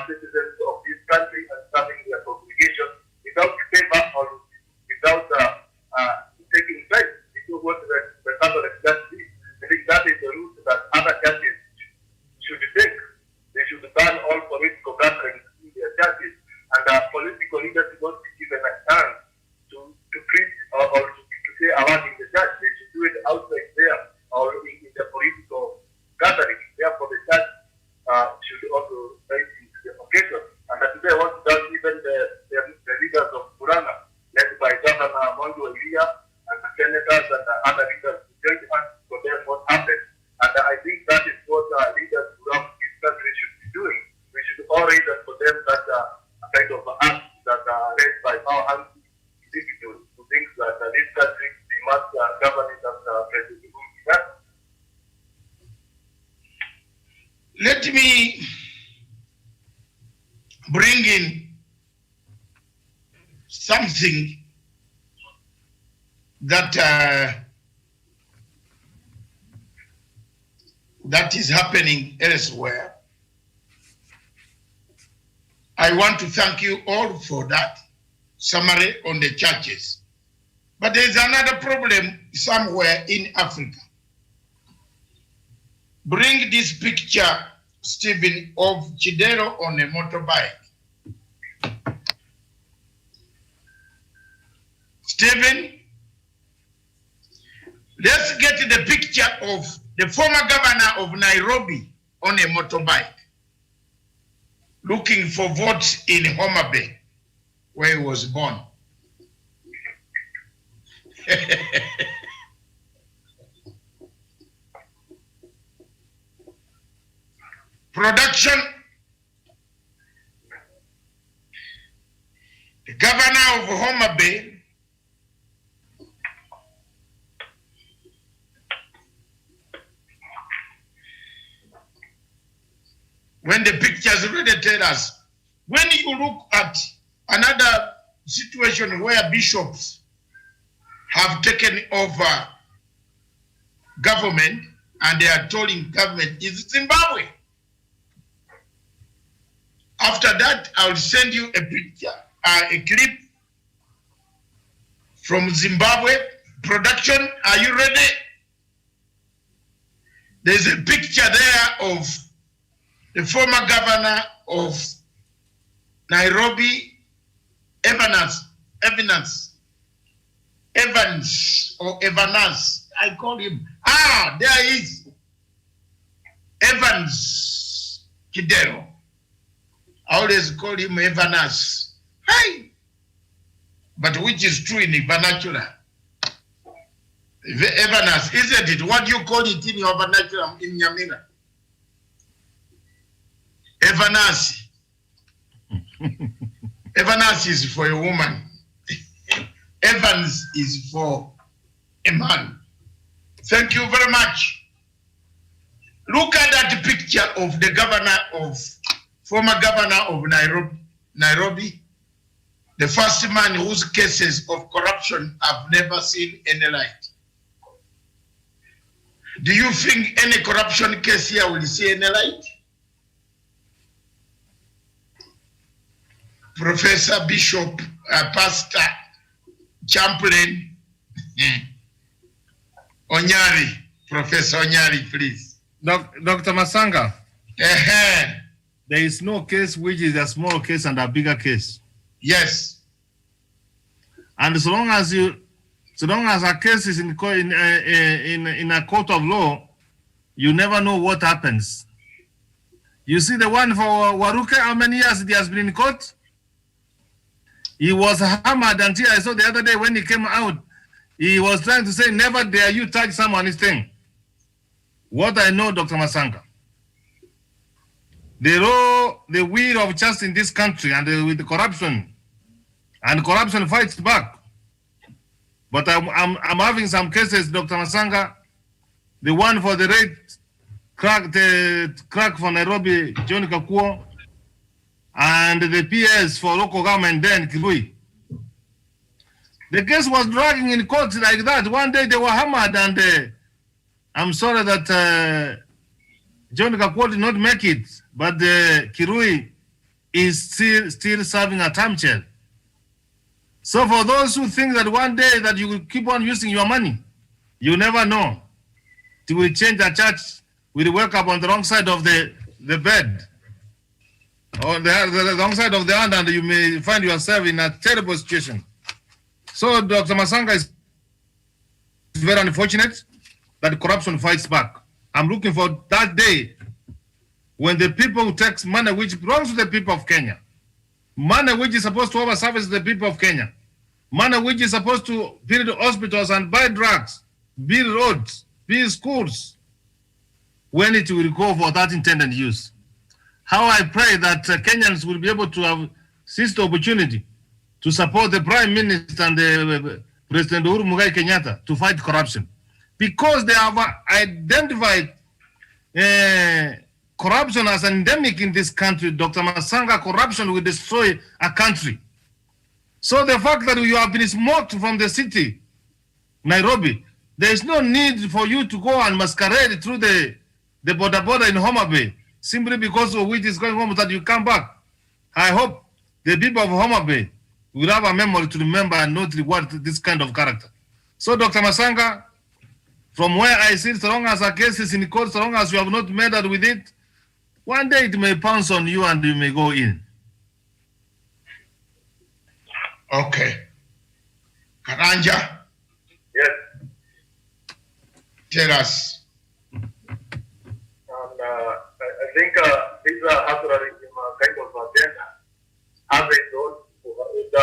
citizens of this country and serving their congregation without favor or without taking sides. This is what the Catholic Church is. I think that is the route that other churches should take. They should ban all political gatherings in their churches, and political leaders should not be given a chance to preach or to say a word in the church. They should do it outside there or in the political gathering. Therefore, the church should also rise into the occasion. And today, I want to tell even the leaders of Buranga, led by Governor Mondo Elia and the senators and the other leaders, to join hands to condemn what happened. And I think that is what leaders throughout this country should be doing. We should all raise and condemn that kind of act that led by power-hungry individuals who think that this country we must govern it as President Uhuru. Let me bring in something that that is happening elsewhere. I want to thank you all for that summary on the churches. But there is another problem somewhere in Africa. Bring this picture, Stephen, of Chidero on a motorbike. Stephen, let's get the picture of the former governor of Nairobi on a motorbike, looking for votes in Homa Bay, where he was born. Production. The governor of Homa Bay when the pictures already tell us, when you look at another situation where bishops have taken over government and they are telling government is Zimbabwe. After that, I'll send you a picture, a clip from Zimbabwe. Production, are you ready? There's a picture there of the former governor of Nairobi Evans or Evanas. I call him. There is Evans Kidero. I always call him Evanas. Hey! But which is true in the vernacular. Evanas, isn't it? What do you call it in your vernacular in Yamina? Evanas. Evanas is for a woman. Evans is for a man. Thank you very much. Look at that picture of the former governor of Nairobi, the first man whose cases of corruption have never seen any light. Do you think any corruption case here will see any light? Professor, Bishop, Pastor, Champlain, Onyari, Professor Onyari, please. Dr. Masanga, there is no case which is a small case and a bigger case. Yes. And so long as a case is in a court of law, you never know what happens. You see the one for Waruke, how many years he has been in court? He was hammered until I saw the other day when he came out, he was trying to say, never dare you touch someone's thing. What I know, Dr. Masanga, the wheel of justice in this country and with the corruption, and corruption fights back. But I'm having some cases, Dr. Masanga, the one for the crack for Nairobi, John Kakuo, and the PS for local government then, Kibui. The case was dragging in court like that. One day they were hammered, and I'm sorry that John Kakuo did not make it, but Kirui is still serving a term jail. So for those who think that one day that you will keep on using your money, you never know. It will change the church, will wake up on the wrong side of the bed, or the wrong side of the hand, and you may find yourself in a terrible situation. So Dr. Masanga is very unfortunate that corruption fights back. I'm looking for that day when the people who take money which belongs to the people of Kenya, money which is supposed to over-service the people of Kenya, money which is supposed to build hospitals and buy drugs, build roads, build schools, when it will go for that intended use. How I pray that Kenyans will be able to have seized the opportunity to support the Prime Minister and the President Uhuru Muigai Kenyatta to fight corruption. Because they have identified corruption as endemic in this country, Dr. Masanga, corruption will destroy a country. So the fact that you have been smoked from the city, Nairobi, there is no need for you to go and masquerade through the border in Homa Bay, simply because of which is going on that you come back. I hope the people of Homa Bay will have a memory to remember and not reward this kind of character. So Dr. Masanga, from where I sit, so long as a case is in court, so long as you have not meddled with it, one day it may pounce on you and you may go in. Okay. Karanja? Yes. Tell us. I think these are actually kind of agenda. Have it all. It's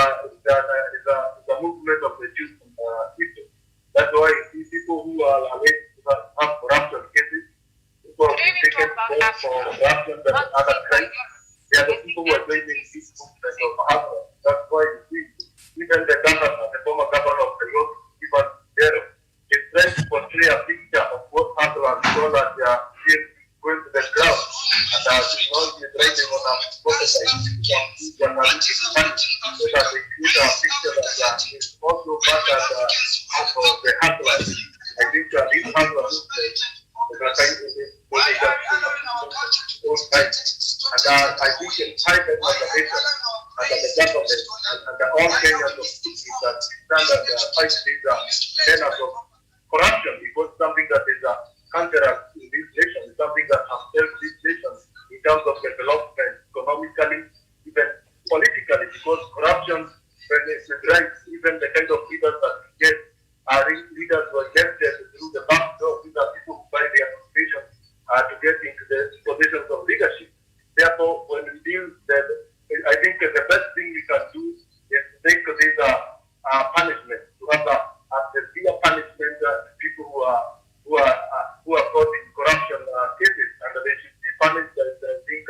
a movement of the Jews and people. That's why these people who are alleged to have corruption cases, people have been taken for corruption and other crimes, they are the people who are doing this movement of Africa. That's why you see, even the governor, the former governor of the York, Stephen Dero, is trying to portray a picture of what happened so that they are going to the ground and technology driving on a prototype so that they use a picture that is also part of the hardware. I think these hardware and I think the private organization and the government and the all Kenyans of that stand and fight these tenors of corruption, because something that is cancerous in this nation is something that has helped this nation in terms of development, economically, even politically, because corruption drives, even the kind of leaders that we get are leaders who are elected through the back door. These are people who buy the administration to get into the positions of leadership. Therefore, when we deal that, I think the best thing we can do is to take these punishment, to have a severe punishment to people who are caught in corruption cases, and they should be punished. I think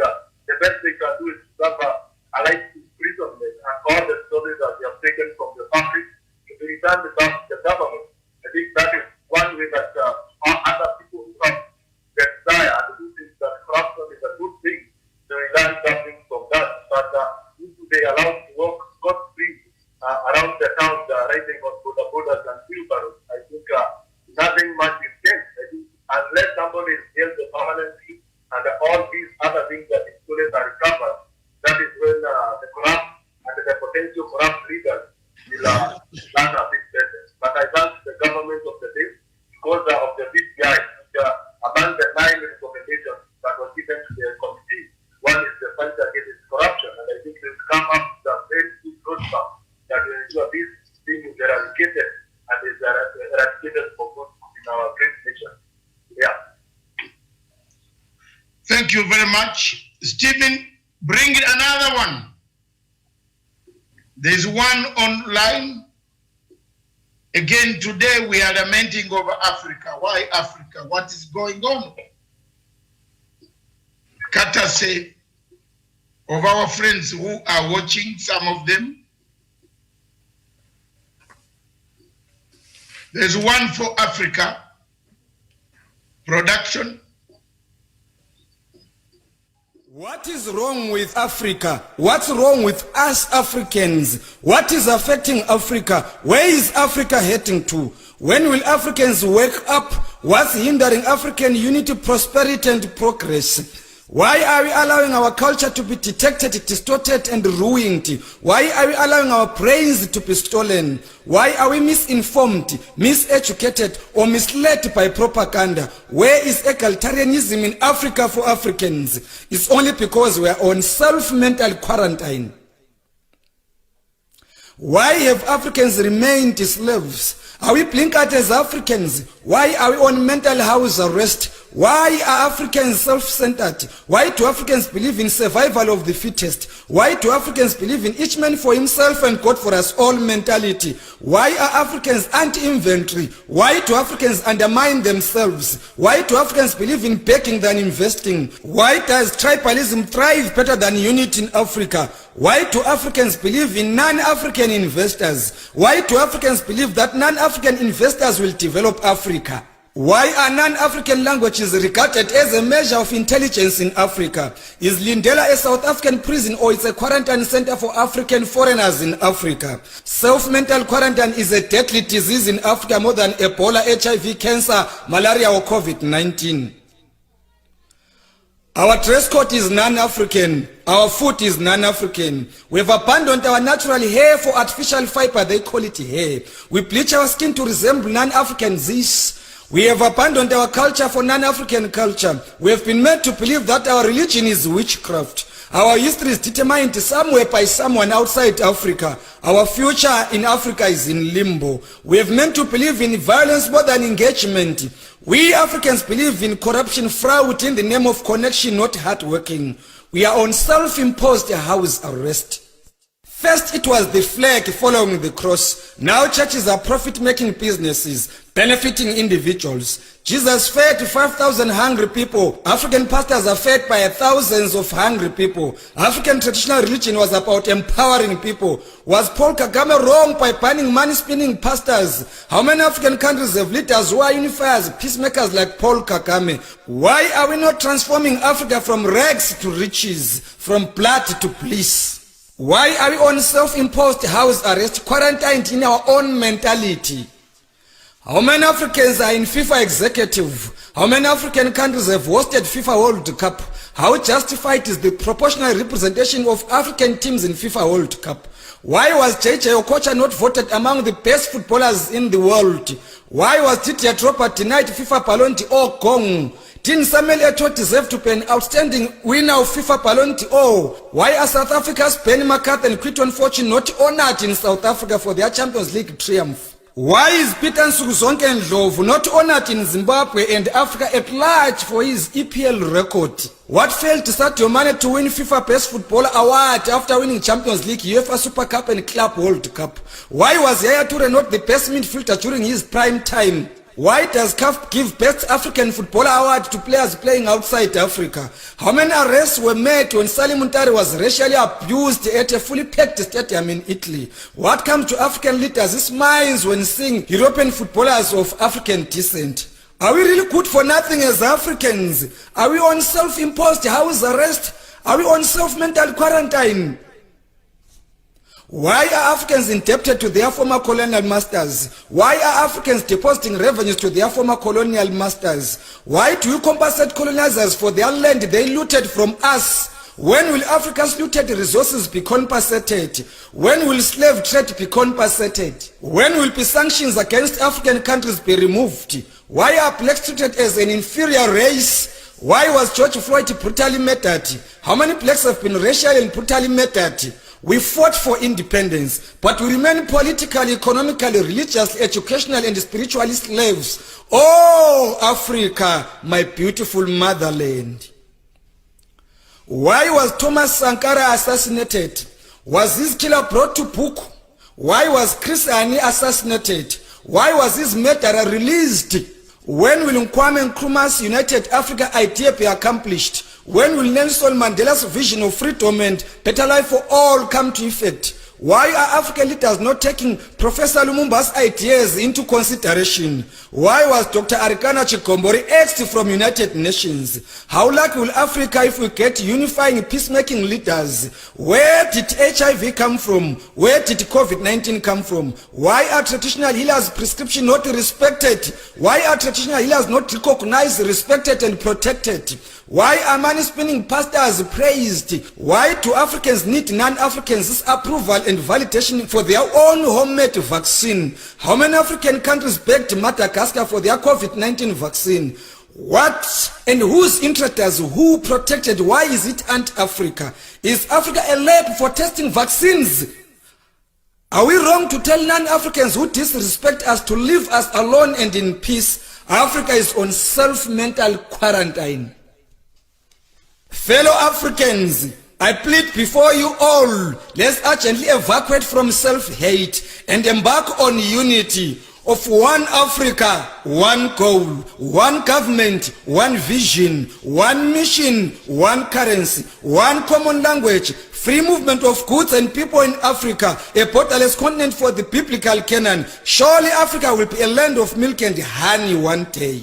the best they can do is to have a life imprisonment, and all the stories that they have taken from the country to be returned back to the government. I think that is one way that other people who have the desire and who think that corruption is a good thing, they will learn something from that. But if they are allowed to walk scot-free around the town, riding on borders and wheelbarrows, I think nothing much is changed. I think unless somebody is held permanently and all these other things that is stolen are recovered, that is when the corrupt and the potential corrupt leaders will learn a bit better. But I thank the government of the day because of the BPI, which among the 9 recommendations that were given to the committee, one is the fight against corruption, and I think they will come up with a very good roadmap that will ensure this thing is eradicated and is eradicated for good in our great nation. Yeah. Thank you very much. Stephen, bring another one. There's one online. Again, today we are lamenting over Africa. Why Africa? What is going on? Courtesy of our friends who are watching, some of them. There's one for Africa production. What is wrong with Africa? What's wrong with us Africans? What is affecting Africa? Where is Africa heading to? When will Africans wake up? What's hindering African unity, prosperity, and progress? Why are we allowing our culture to be detected, distorted, and ruined? Why are we allowing our brains to be stolen? Why are we misinformed, miseducated, or misled by propaganda? Where is egalitarianism in Africa for Africans? It's only because we are on self-mental quarantine. Why have Africans remained slaves? Are we blinkered as Africans? Why are we on mental house arrest? Why are Africans self-centered? Why do Africans believe in survival of the fittest? Why do Africans believe in each man for himself and God for us all mentality? Why are Africans anti-inventory? Why do Africans undermine themselves? Why do Africans believe in begging than investing? Why does tribalism thrive better than unity in Africa? Why do Africans believe in non-African investors? Why do Africans believe that non-African investors will develop Africa? Why are non-African languages regarded as a measure of intelligence in Africa? Is Lindela a South African prison or it's a quarantine center for African foreigners in Africa? Self-mental quarantine is a deadly disease in Africa more than Ebola, HIV, cancer, malaria or COVID-19. Our dress code is non-African. Our food is non-African. We have abandoned our natural hair for artificial fiber. They call it hair. We bleach our skin to resemble non-African this. We have abandoned our culture for non-African culture. We have been made to believe that our religion is witchcraft. Our history is determined somewhere by someone outside Africa. Our future in Africa is in limbo. We have meant to believe in violence more than engagement. We Africans believe in corruption, fraud in the name of connection, not hard working. We are on self-imposed house arrest. First it was the flag following the cross. Now churches are profit-making businesses, benefiting individuals. Jesus fed 5,000 hungry people. African pastors are fed by thousands of hungry people. African traditional religion was about empowering people. Was Paul Kagame wrong by banning money-spinning pastors? How many African countries have leaders who are unifiers, peacemakers like Paul Kagame? Why are we not transforming Africa from rags to riches, from blood to bliss? Why are we on self-imposed house arrest, quarantined in our own mentality? How many Africans are in FIFA executive? How many African countries have hosted FIFA World Cup? How justified is the proportional representation of African teams in FIFA World Cup? Why was JJ Okocha not voted among the best footballers in the world? Why was Didier Drogba denied FIFA Ballon d'Or Gong? Didn't Samuel Eto'o deserve to be an outstanding winner of FIFA Ballon d'Or? Why are South Africa's Benny McCarthy and Quinton Fortune not honored in South Africa for their Champions League triumph? Why is Peter Nsukuzonke Ndlovu not honored in Zimbabwe and Africa at large for his EPL record? What failed Sadio Mane to win FIFA Best Footballer Award after winning Champions League, UEFA Super Cup and Club World Cup? Why was Yaya Toure not the best midfielder during his prime time? Why does CAF give Best African Footballer Award to players playing outside Africa? How many arrests were made when Salim Muntari was racially abused at a fully packed stadium in Italy? What comes to African leaders' minds when seeing European footballers of African descent? Are we really good for nothing as Africans? Are we on self-imposed house arrest? Are we on self-mental quarantine? Why are Africans indebted to their former colonial masters? Why are Africans depositing revenues to their former colonial masters? Why do you compensate colonizers for their land they looted from us? When will Africa's looted resources be compensated? When will slave trade be compensated? When will be sanctions against African countries be removed? Why are blacks treated as an inferior race? Why was George Floyd brutally murdered? How many blacks have been racially and brutally murdered? We fought for independence, but we remain politically, economically, religiously, educationally, and spiritually slaves. Oh, Africa, my beautiful motherland. Why was Thomas Sankara assassinated? Was his killer brought to book? Why was Chris Hani assassinated? Why was his murderer released? When will Kwame Nkrumah's United Africa idea be accomplished? When will Nelson Mandela's vision of freedom and better life for all come to effect? Why are African leaders not taking Professor Lumumba's ideas into consideration? Why was Dr. Arikana Chikombori axed from United Nations? How lucky will Africa if we get unifying peacemaking leaders? Where did HIV come from? Where did COVID-19 come from? Why are traditional healers' prescription not respected? Why are traditional healers not recognized, respected and protected? Why are money-spinning pastors praised? Why do Africans need non-Africans' approval and validation for their own homemade vaccine? How many African countries begged Madagascar for their COVID-19 vaccine? What and whose interests, who protected? Why is it anti-Africa? Is Africa a lab for testing vaccines? Are we wrong to tell non-Africans who disrespect us to leave us alone and in peace? Africa is on self-mental quarantine. Fellow Africans, I plead before you all, let's urgently evacuate from self-hate and embark on unity of one Africa, one goal, one government, one vision, one mission, one currency, one common language, free movement of goods and people in Africa, a borderless continent for the biblical Canaan. Surely Africa will be a land of milk and honey one day.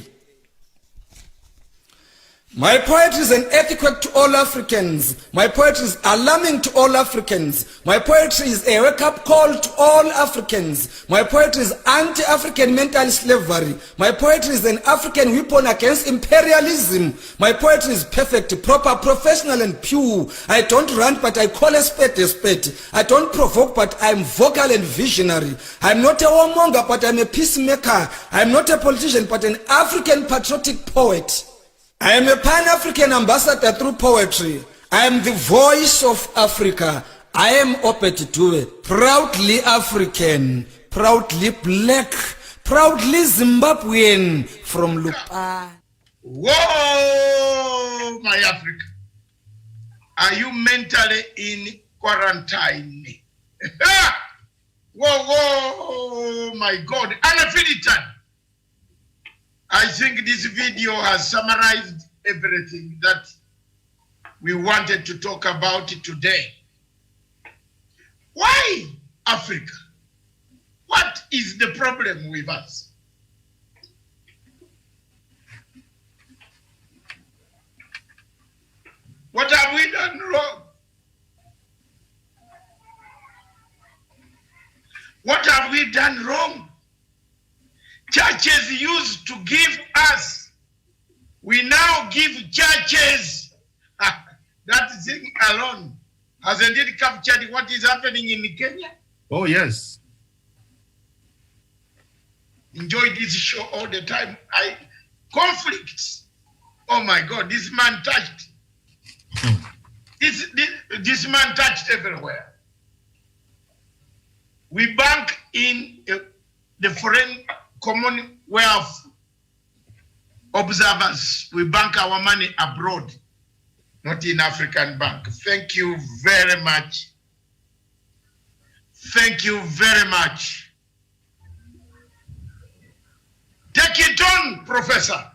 My poetry is an earthquake to all Africans. My poetry is alarming to all Africans. My poetry is a wake-up call to all Africans. My poetry is anti-African mental slavery. My poetry is an African weapon against imperialism. My poetry is perfect, proper, professional and pure. I don't rant, but I call a spade a spade. I don't provoke, but I'm vocal and visionary. I'm not a warmonger, but I'm a peacemaker. I'm not a politician, but an African patriotic poet. I am a Pan-African ambassador through poetry. I am the voice of Africa. I am Opet Due, proudly African, proudly black, proudly Zimbabwean from Lupa. Whoa, my Africa. Are you mentally in quarantine? Whoa, my God. Unfiltered. I think this video has summarized everything that we wanted to talk about today. Why Africa? What is the problem with us? What have we done wrong? What have we done wrong? Churches used to give us. We now give churches. That thing alone, hasn't it captured what is happening in Kenya? Oh, yes. Enjoy this show all the time. Conflicts Oh my God, this man touched. This man touched everywhere. We bank in the foreign commonwealth observers. We bank our money abroad, not in African bank. Thank you very much. Thank you very much. Take it on, Professor.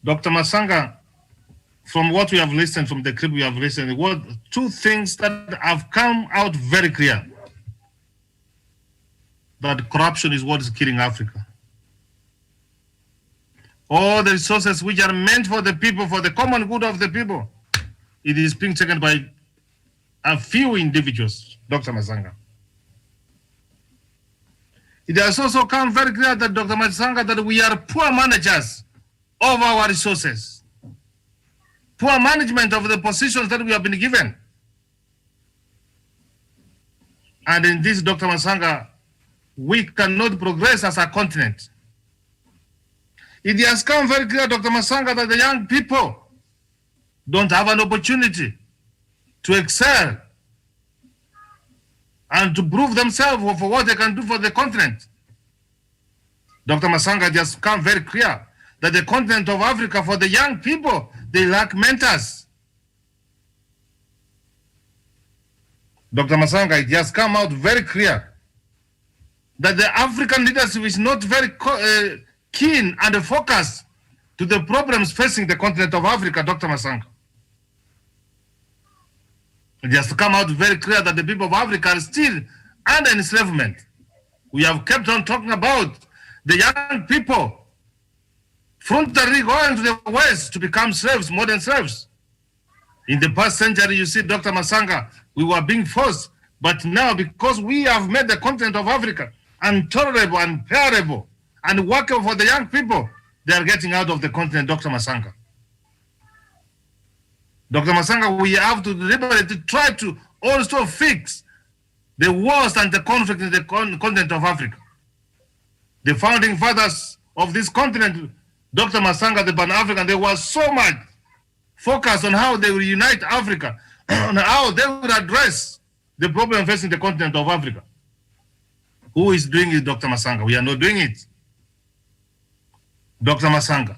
Dr. Masanga, from what we have listened, from the clip we have listened, what two things that have come out very clear: that corruption is what is killing Africa. All the resources which are meant for the people, for the common good of the people, it is being taken by a few individuals, Dr. Masanga. It has also come very clear that, Dr. Masanga, that we are poor managers of our resources. Poor management of the positions that we have been given. And in this, Dr. Masanga, we cannot progress as a continent. It has come very clear, Dr. Masanga, that the young people don't have an opportunity to excel and to prove themselves for what they can do for the continent. Dr. Masanga, it has come very clear that the continent of Africa, for the young people, they lack mentors. Dr. Masanga, it has come out very clear that the African leadership is not very keen and focused to the problems facing the continent of Africa, Dr. Masanga. It has come out very clear that the people of Africa are still under enslavement. We have kept on talking about the young people frontally going to the West to become slaves, modern slaves. In the past century, you see, Dr. Masanga, we were being forced, but now because we have made the continent of Africa intolerable, unbearable, and working for the young people, they are getting out of the continent, Dr. Masanga. Dr. Masanga, we have to deliberately try to also fix the wars and the conflict in the continent of Africa. The founding fathers of this continent, Dr. Masanga, the Pan-African, they were so much focused on how they will unite Africa, on how they will address the problem facing the continent of Africa. Who is doing it, Dr. Masanga? We are not doing it. Dr. Masanga.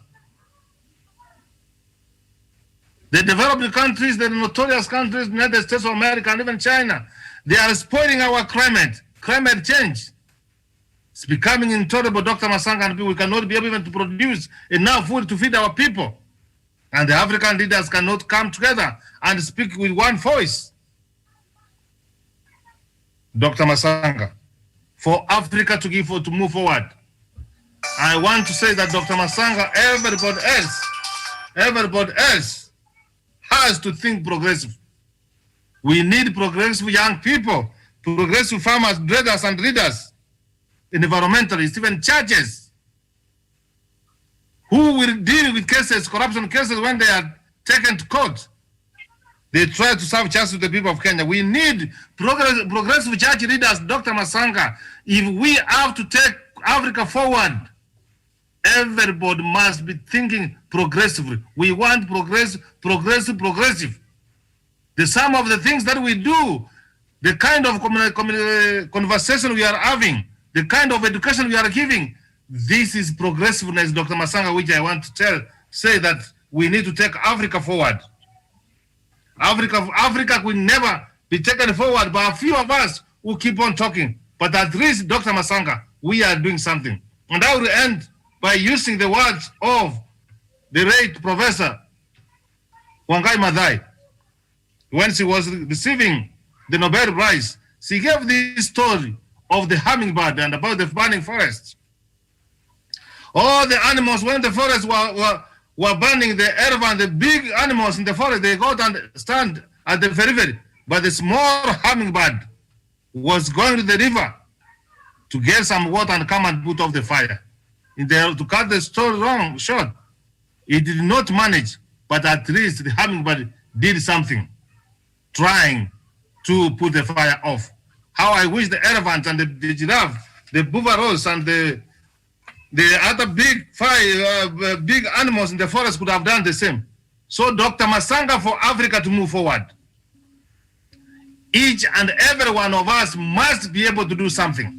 The developed countries, the notorious countries, the United States of America, and even China, they are spoiling our climate change. It's becoming intolerable, Dr. Masanga, and we cannot be able even to produce enough food to feed our people. And the African leaders cannot come together and speak with one voice. Dr. Masanga, for Africa to move forward, I want to say that, Dr. Masanga, everybody else has to think progressive. We need progressive young people, progressive farmers, traders, and leaders, environmentalists, even churches, who will deal with cases, corruption cases, when they are taken to court. They try to serve justice to the people of Kenya. We need progressive church leaders, Dr. Masanga. If we have to take Africa forward, everybody must be thinking progressively. We want progressive. The sum of the things that we do, the kind of conversation we are having, the kind of education we are giving, this is progressiveness, Dr. Masanga, which I want to say that we need to take Africa forward. Africa will never be taken forward by a few of us who keep on talking. But at least, Dr. Masanga, we are doing something. And I will end by using the words of the late Professor Wangai Maathai. When she was receiving the Nobel Prize, she gave this story of the hummingbird and about the burning forest. All the animals, when the forests were burning, the elephant, the big animals in the forest, they go and stand at the periphery. But the small hummingbird was going to the river to get some water and come and put off the fire. To cut the story short, it did not manage, but at least the hummingbird did something, trying to put the fire off. How I wish the elephant and the giraffe, the buffaloes and the The other big animals in the forest could have done the same. So Dr. Masanga, for Africa to move forward, each and every one of us must be able to do something.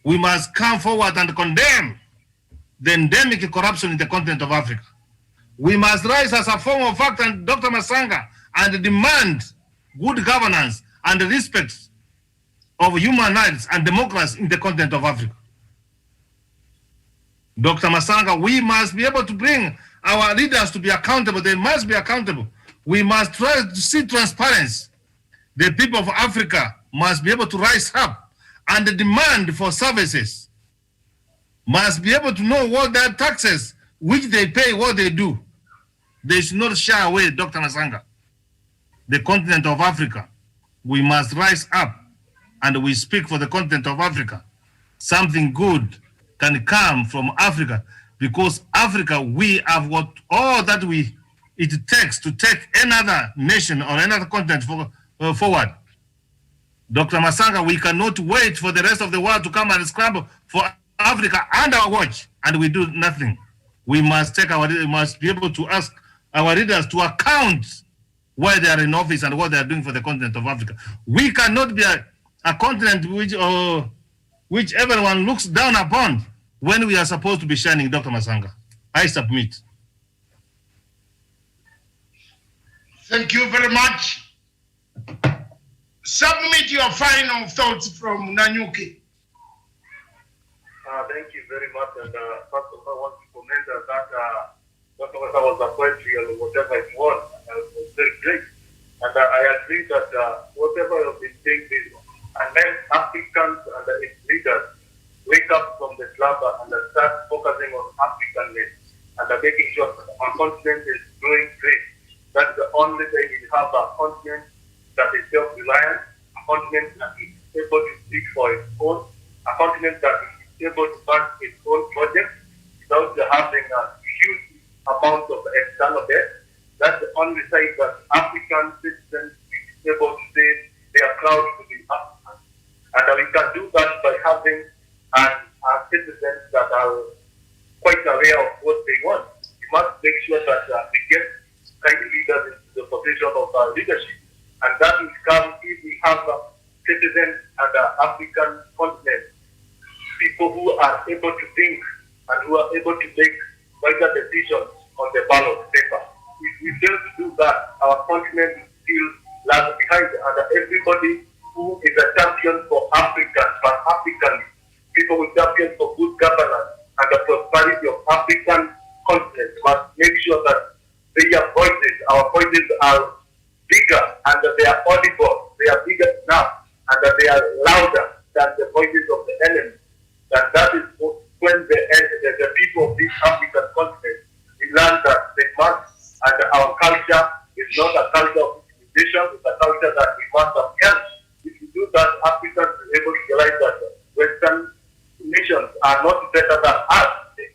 We must come forward and condemn the endemic corruption in the continent of Africa. We must rise as a form of fact, and Dr. Masanga, and demand good governance and respect of human rights and democracy in the continent of Africa. Dr. Masanga, we must be able to bring our leaders to be accountable. They must be accountable. We must try to see transparency. The people of Africa must be able to rise up, and the demand for services must be able to know what their taxes, which they pay, what they do. They should not shy away, Dr. Masanga. The continent of Africa, we must rise up, and we speak for the continent of Africa. Something good can come from Africa, because Africa, we have what all that it takes to take another nation or another continent forward. Dr. Masanga, we cannot wait for the rest of the world to come and scramble for Africa under our watch, and we do nothing. We must be able to ask our leaders to account why they are in office and what they are doing for the continent of Africa. We cannot be a continent which everyone looks down upon when we are supposed to be shining, Dr. Masanga. I submit. Thank you very much. Submit your final thoughts from Nanyuki. Thank you very much. And first of all, I want to comment that Dr. Wasa was a poetry and whatever it was very great. And I agree that whatever has been saying this, unless Africans and its leaders wake up from the slumber and start focusing on Africanness and making sure that our continent is doing great, that's the only way we have a continent that is self-reliant, a continent that is able to speak for its own, a continent that is able to fund its own projects without having a huge amount of external debt. That's the only side that African citizens are able to say they are proud to be African. And we can do that by having citizens that are quite aware of what they want. We must make sure that we get kind leaders into the position of leadership. And that will come if we have citizens and African continent, people who are able to think and who are able to make wiser decisions on the ballot paper. If we fail to do that, our continent will still lag behind. And everybody who is a champion for Africa, for African, people who champion for good governance and the prosperity of African continent must make sure that their voices, our voices are bigger and that they are audible, they are bigger enough, and that they are louder than the voices of the enemy. And that is when the people of this African continent learn that they must, and our culture is not a culture of intimidation, it's a culture that we must upheld. If we do that, Africans will be able to realize that Western nations are not better than us.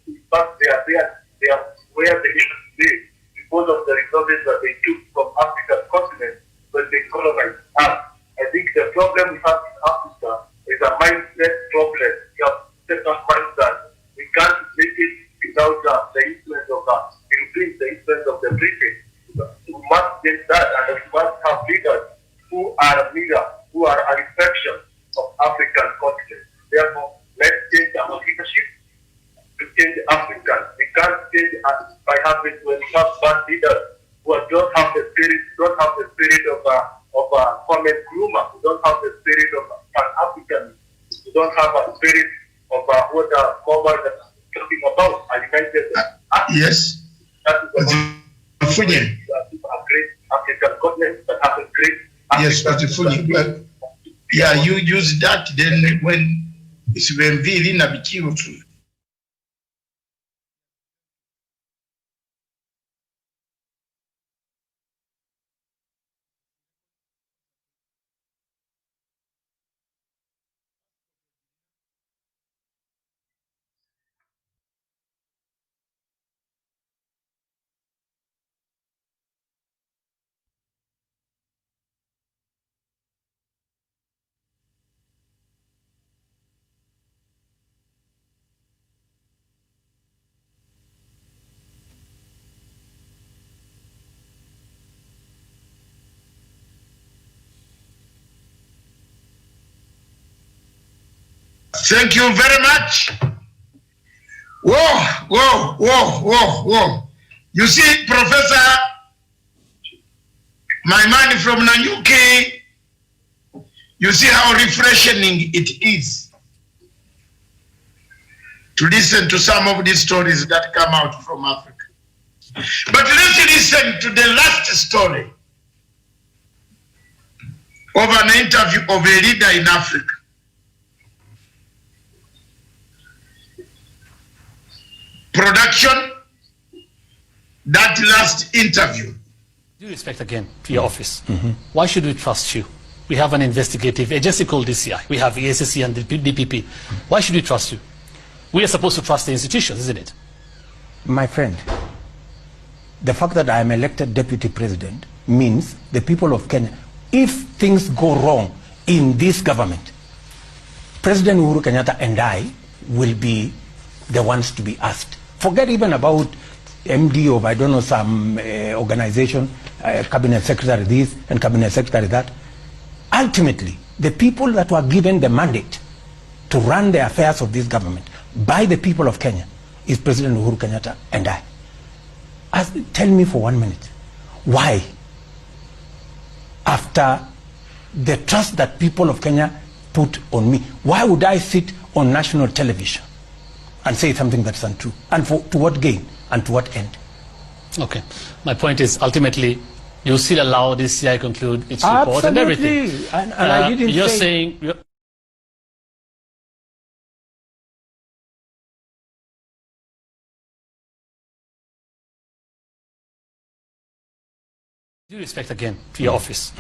In fact, they are where they need to be because of the resources that they took from Africa's continent when they colonized us. I think the problem we have in Africa is a mindset problem. We have set up minds that we can't make it without the influence of the Europeans, the influence of the British. We must get that, and we must have leaders who are a leader, who are a reflection of African continent. Therefore, let's change our leadership to change Africa. We can't change by having when we have bad leaders who don't have the spirit of common humor. We don't have the spirit of Pan-African. We don't have a spirit of what COBALT is talking about. A united Yes. That is a great African continent that has a great Yes, but the yeah, you use that then when it's when very nabikiwo too. Thank you very much. Whoa. You see, Professor, my man from Nanyuki, you see how refreshing it is to listen to some of these stories that come out from Africa. But let's listen to the last story of an interview of a leader in Africa. Production, that last interview. Due respect again to your office. Why should we trust you? We have an investigative agency called DCI. We have ESSC and the DPP. Why should we trust you? We are supposed to trust the institutions, isn't it? My friend, the fact that I am elected deputy president means the people of Kenya, if things go wrong in this government, President Uhuru Kenyatta and I will be the ones to be asked. Forget even about MD of, I don't know, some organization, cabinet secretary this and cabinet secretary that. Ultimately, the people that were given the mandate to run the affairs of this government by the people of Kenya is President Uhuru Kenyatta and I. Tell me for 1 minute, why, after the trust that people of Kenya put on me, why would I sit on national television and say something that's untrue? And to what gain and to what end? Okay. My point is, ultimately, you still allow this CI conclude its report and everything. Absolutely. And I didn't you're say... saying... Due respect again to your office.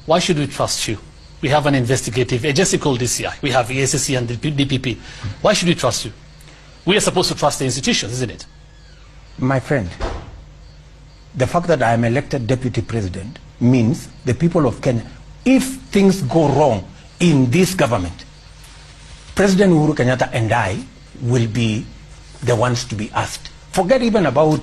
Why should we trust you? We have an investigative agency called DCI. We have ESSC and the DPP. Why should we trust you? We are supposed to trust the institutions, isn't it? My friend, the fact that I am elected deputy president means the people of Kenya, if things go wrong in this government, President Uhuru Kenyatta and I will be the ones to be asked. Forget even about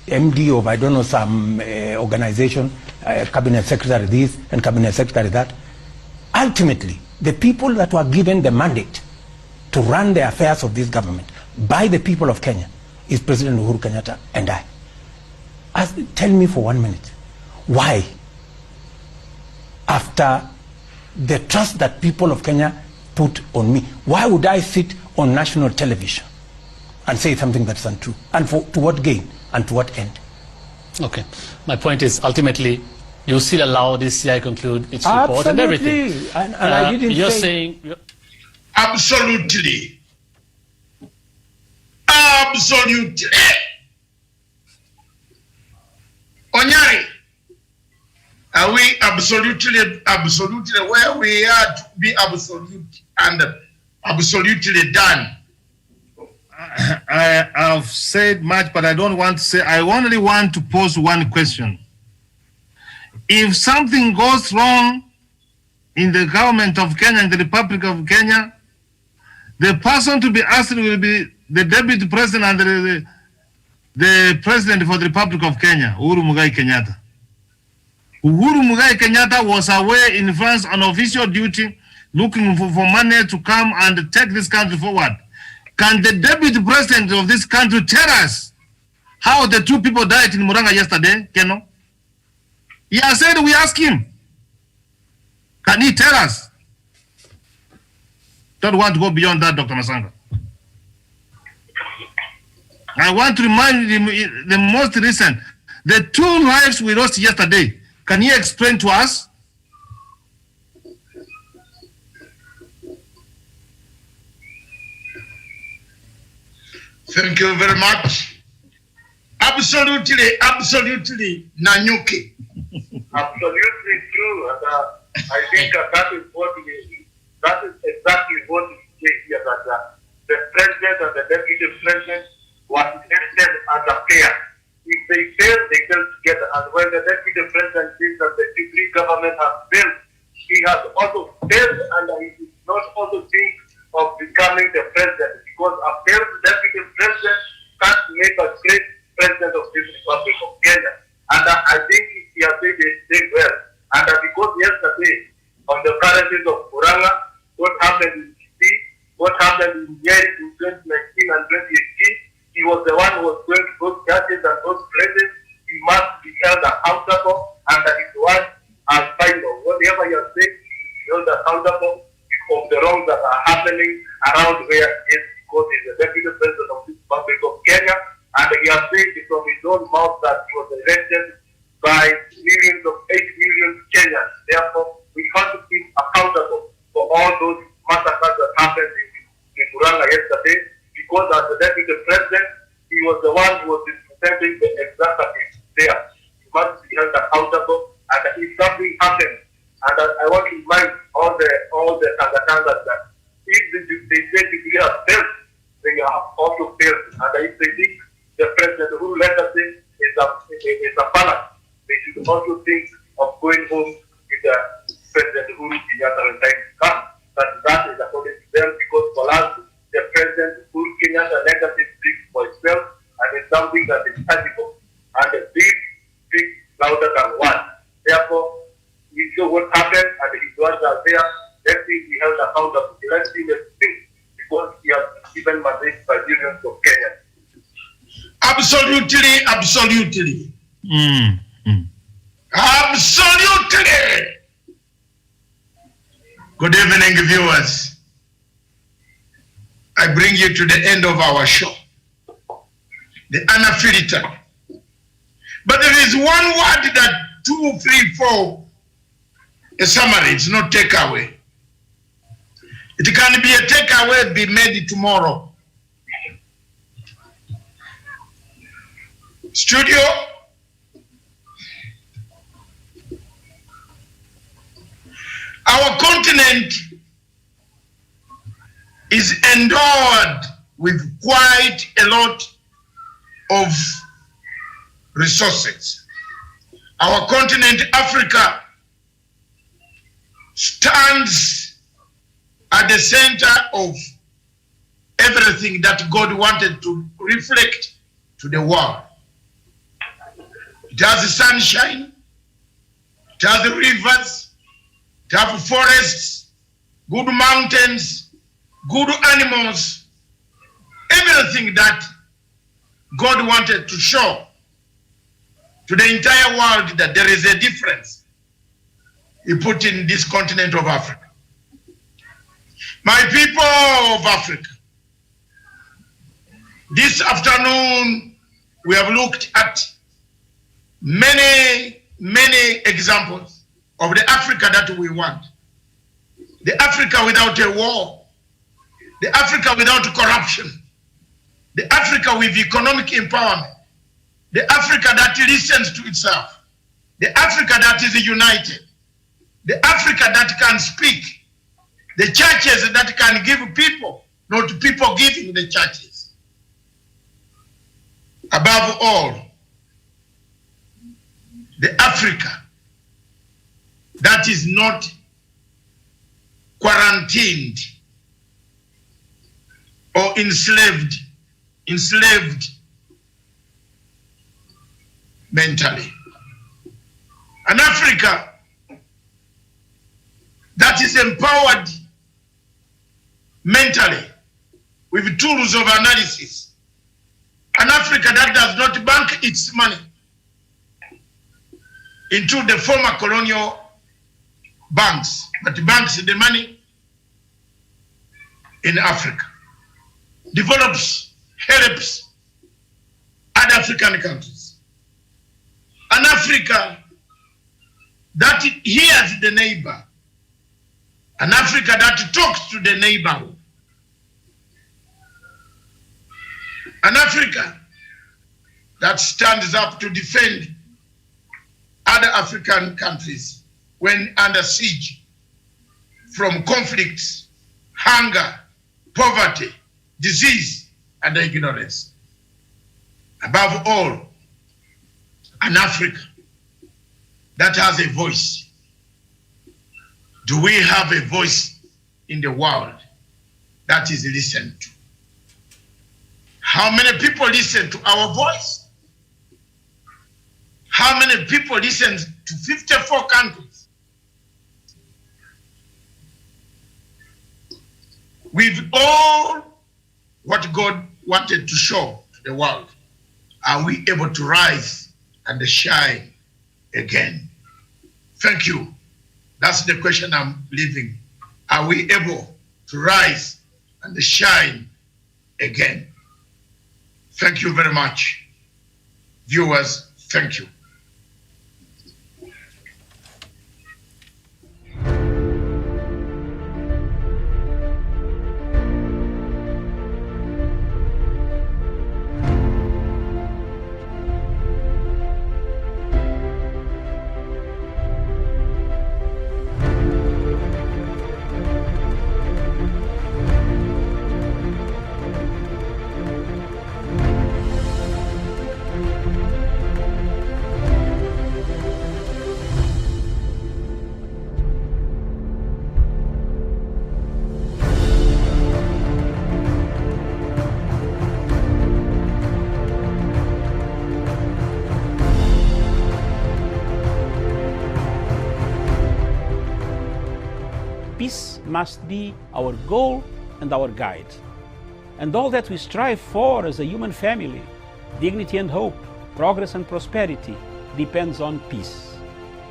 MD of, I don't know, some organization, cabinet secretary this and cabinet secretary that. Ultimately, the people that were given the mandate to run the affairs of this government by the people of Kenya is President Uhuru Kenyatta and I. Tell me for 1 minute, why, after the trust that people of Kenya put on me, why would I sit on national television and say something that's untrue? And to what gain and to what end? Okay. My point is, ultimately, you still allow this CI conclude its report and everything. Absolutely. And I didn't you're say... saying... Absolutely. Onyari, are we absolutely where we are to be absolute and absolutely done? I have said much, but I don't want to say. I only want to pose one question. If something goes wrong in the government of Kenya, in the Republic of Kenya, the person to be asked will be the deputy president and the president for the Republic of Kenya, Uhuru Muigai Kenyatta. Uhuru Muigai Kenyatta was away in France on official duty, looking for money to come and take this country forward. Can the deputy president of this country tell us how the two people died in Muranga yesterday, Keno? He has said we ask him. Can he tell us? Don't want to go beyond that, Dr. Masanga. I want to remind him the most recent, the 2 lives we lost yesterday. Can he explain to us? Thank you very much. Absolutely, Nanyuki. Absolutely true. And I think that is exactly what we say here, that the president and the deputy president was elected as a pair. If they fail together. And when the deputy president thinks that the degree government has failed, he has also failed, and he did not also think of becoming the president, because a failed deputy president can't make a great president of the Republic of Kenya. And I think he has said it well. And because yesterday, on the premises of Muranga, what happened in DC what happened in Yale in 2019 and 2018. He was the one who was going to those judges and those places. He must be held accountable, and that is one as final. Whatever you are saying, he held accountable of the wrongs that are happening around where he is, because he is the deputy president of the Republic of Kenya, and he has said from his own mouth that he was elected by millions of 8 million Kenyans. Therefore, we have to keep accountable for all those massacres that happened in Murang'a yesterday, because as the deputy president, he was the one who was representing the executive there. He must be held accountable, and if something happens, and I want to remind all the Tangatangas that if they say they have failed, they have also failed, and if they think the president who let us in is a balance, they should also think of going home with the President Uhuru Kenyatta when time comes. That is according to them, because for us, the President Uhuru Kenyatta legacy speaks for itself, and it's something that is tangible, and the deed speaks louder than words. Therefore, we show what happened, and his words are there. Let's see if he held accountable. Let's see the thing, because he has given mandate by millions of Kenyans. Absolutely, absolutely. Absolutely. Good evening, viewers. I bring you to the end of our show, the Unfiltered. But there is one word that 2, 3, 4, a summary, it's not takeaway. It can be a takeaway, be made tomorrow. Studio, our continent is endowed with quite a lot of resources. Our continent, Africa, stands at the center of everything that God wanted to reflect to the world. It has the sunshine, it has the rivers, it has forests, good mountains, good animals, everything that God wanted to show to the entire world that there is a difference. He put in this continent of Africa. My people of Africa, this afternoon we have looked at many examples of the Africa that we want. The Africa without a war, the Africa without corruption, the Africa with economic empowerment, the Africa that listens to itself, the Africa that is united, the Africa that can speak, the churches that can give people, not people giving the churches. Above all, the Africa that is not quarantined or enslaved mentally. An Africa that is empowered mentally with tools of analysis. An Africa that does not bank its money into the former colonial banks, but banks the money in Africa. Develops, helps other African countries. An Africa that hears the neighbor. An Africa that talks to the neighborhood. An Africa that stands up to defend other African countries when under siege from conflicts, hunger, poverty, disease, and ignorance. Above all, an Africa that has a voice. Do we have a voice in the world that is listened to? How many people listen to our voice? How many people listen to 54 countries? with all what God wanted to show to the world, are we able to rise and shine again? Thank you. That's the question I'm leaving. Are we able to rise and shine again? Thank you very much. Viewers, thank you. Peace must be our goal and our guide. And all that we strive for as a human family, dignity and hope, progress and prosperity, depends on peace.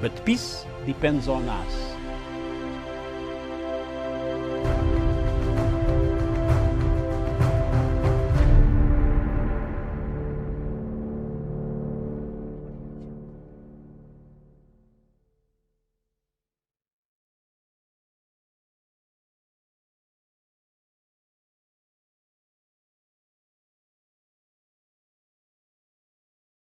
But peace depends on us.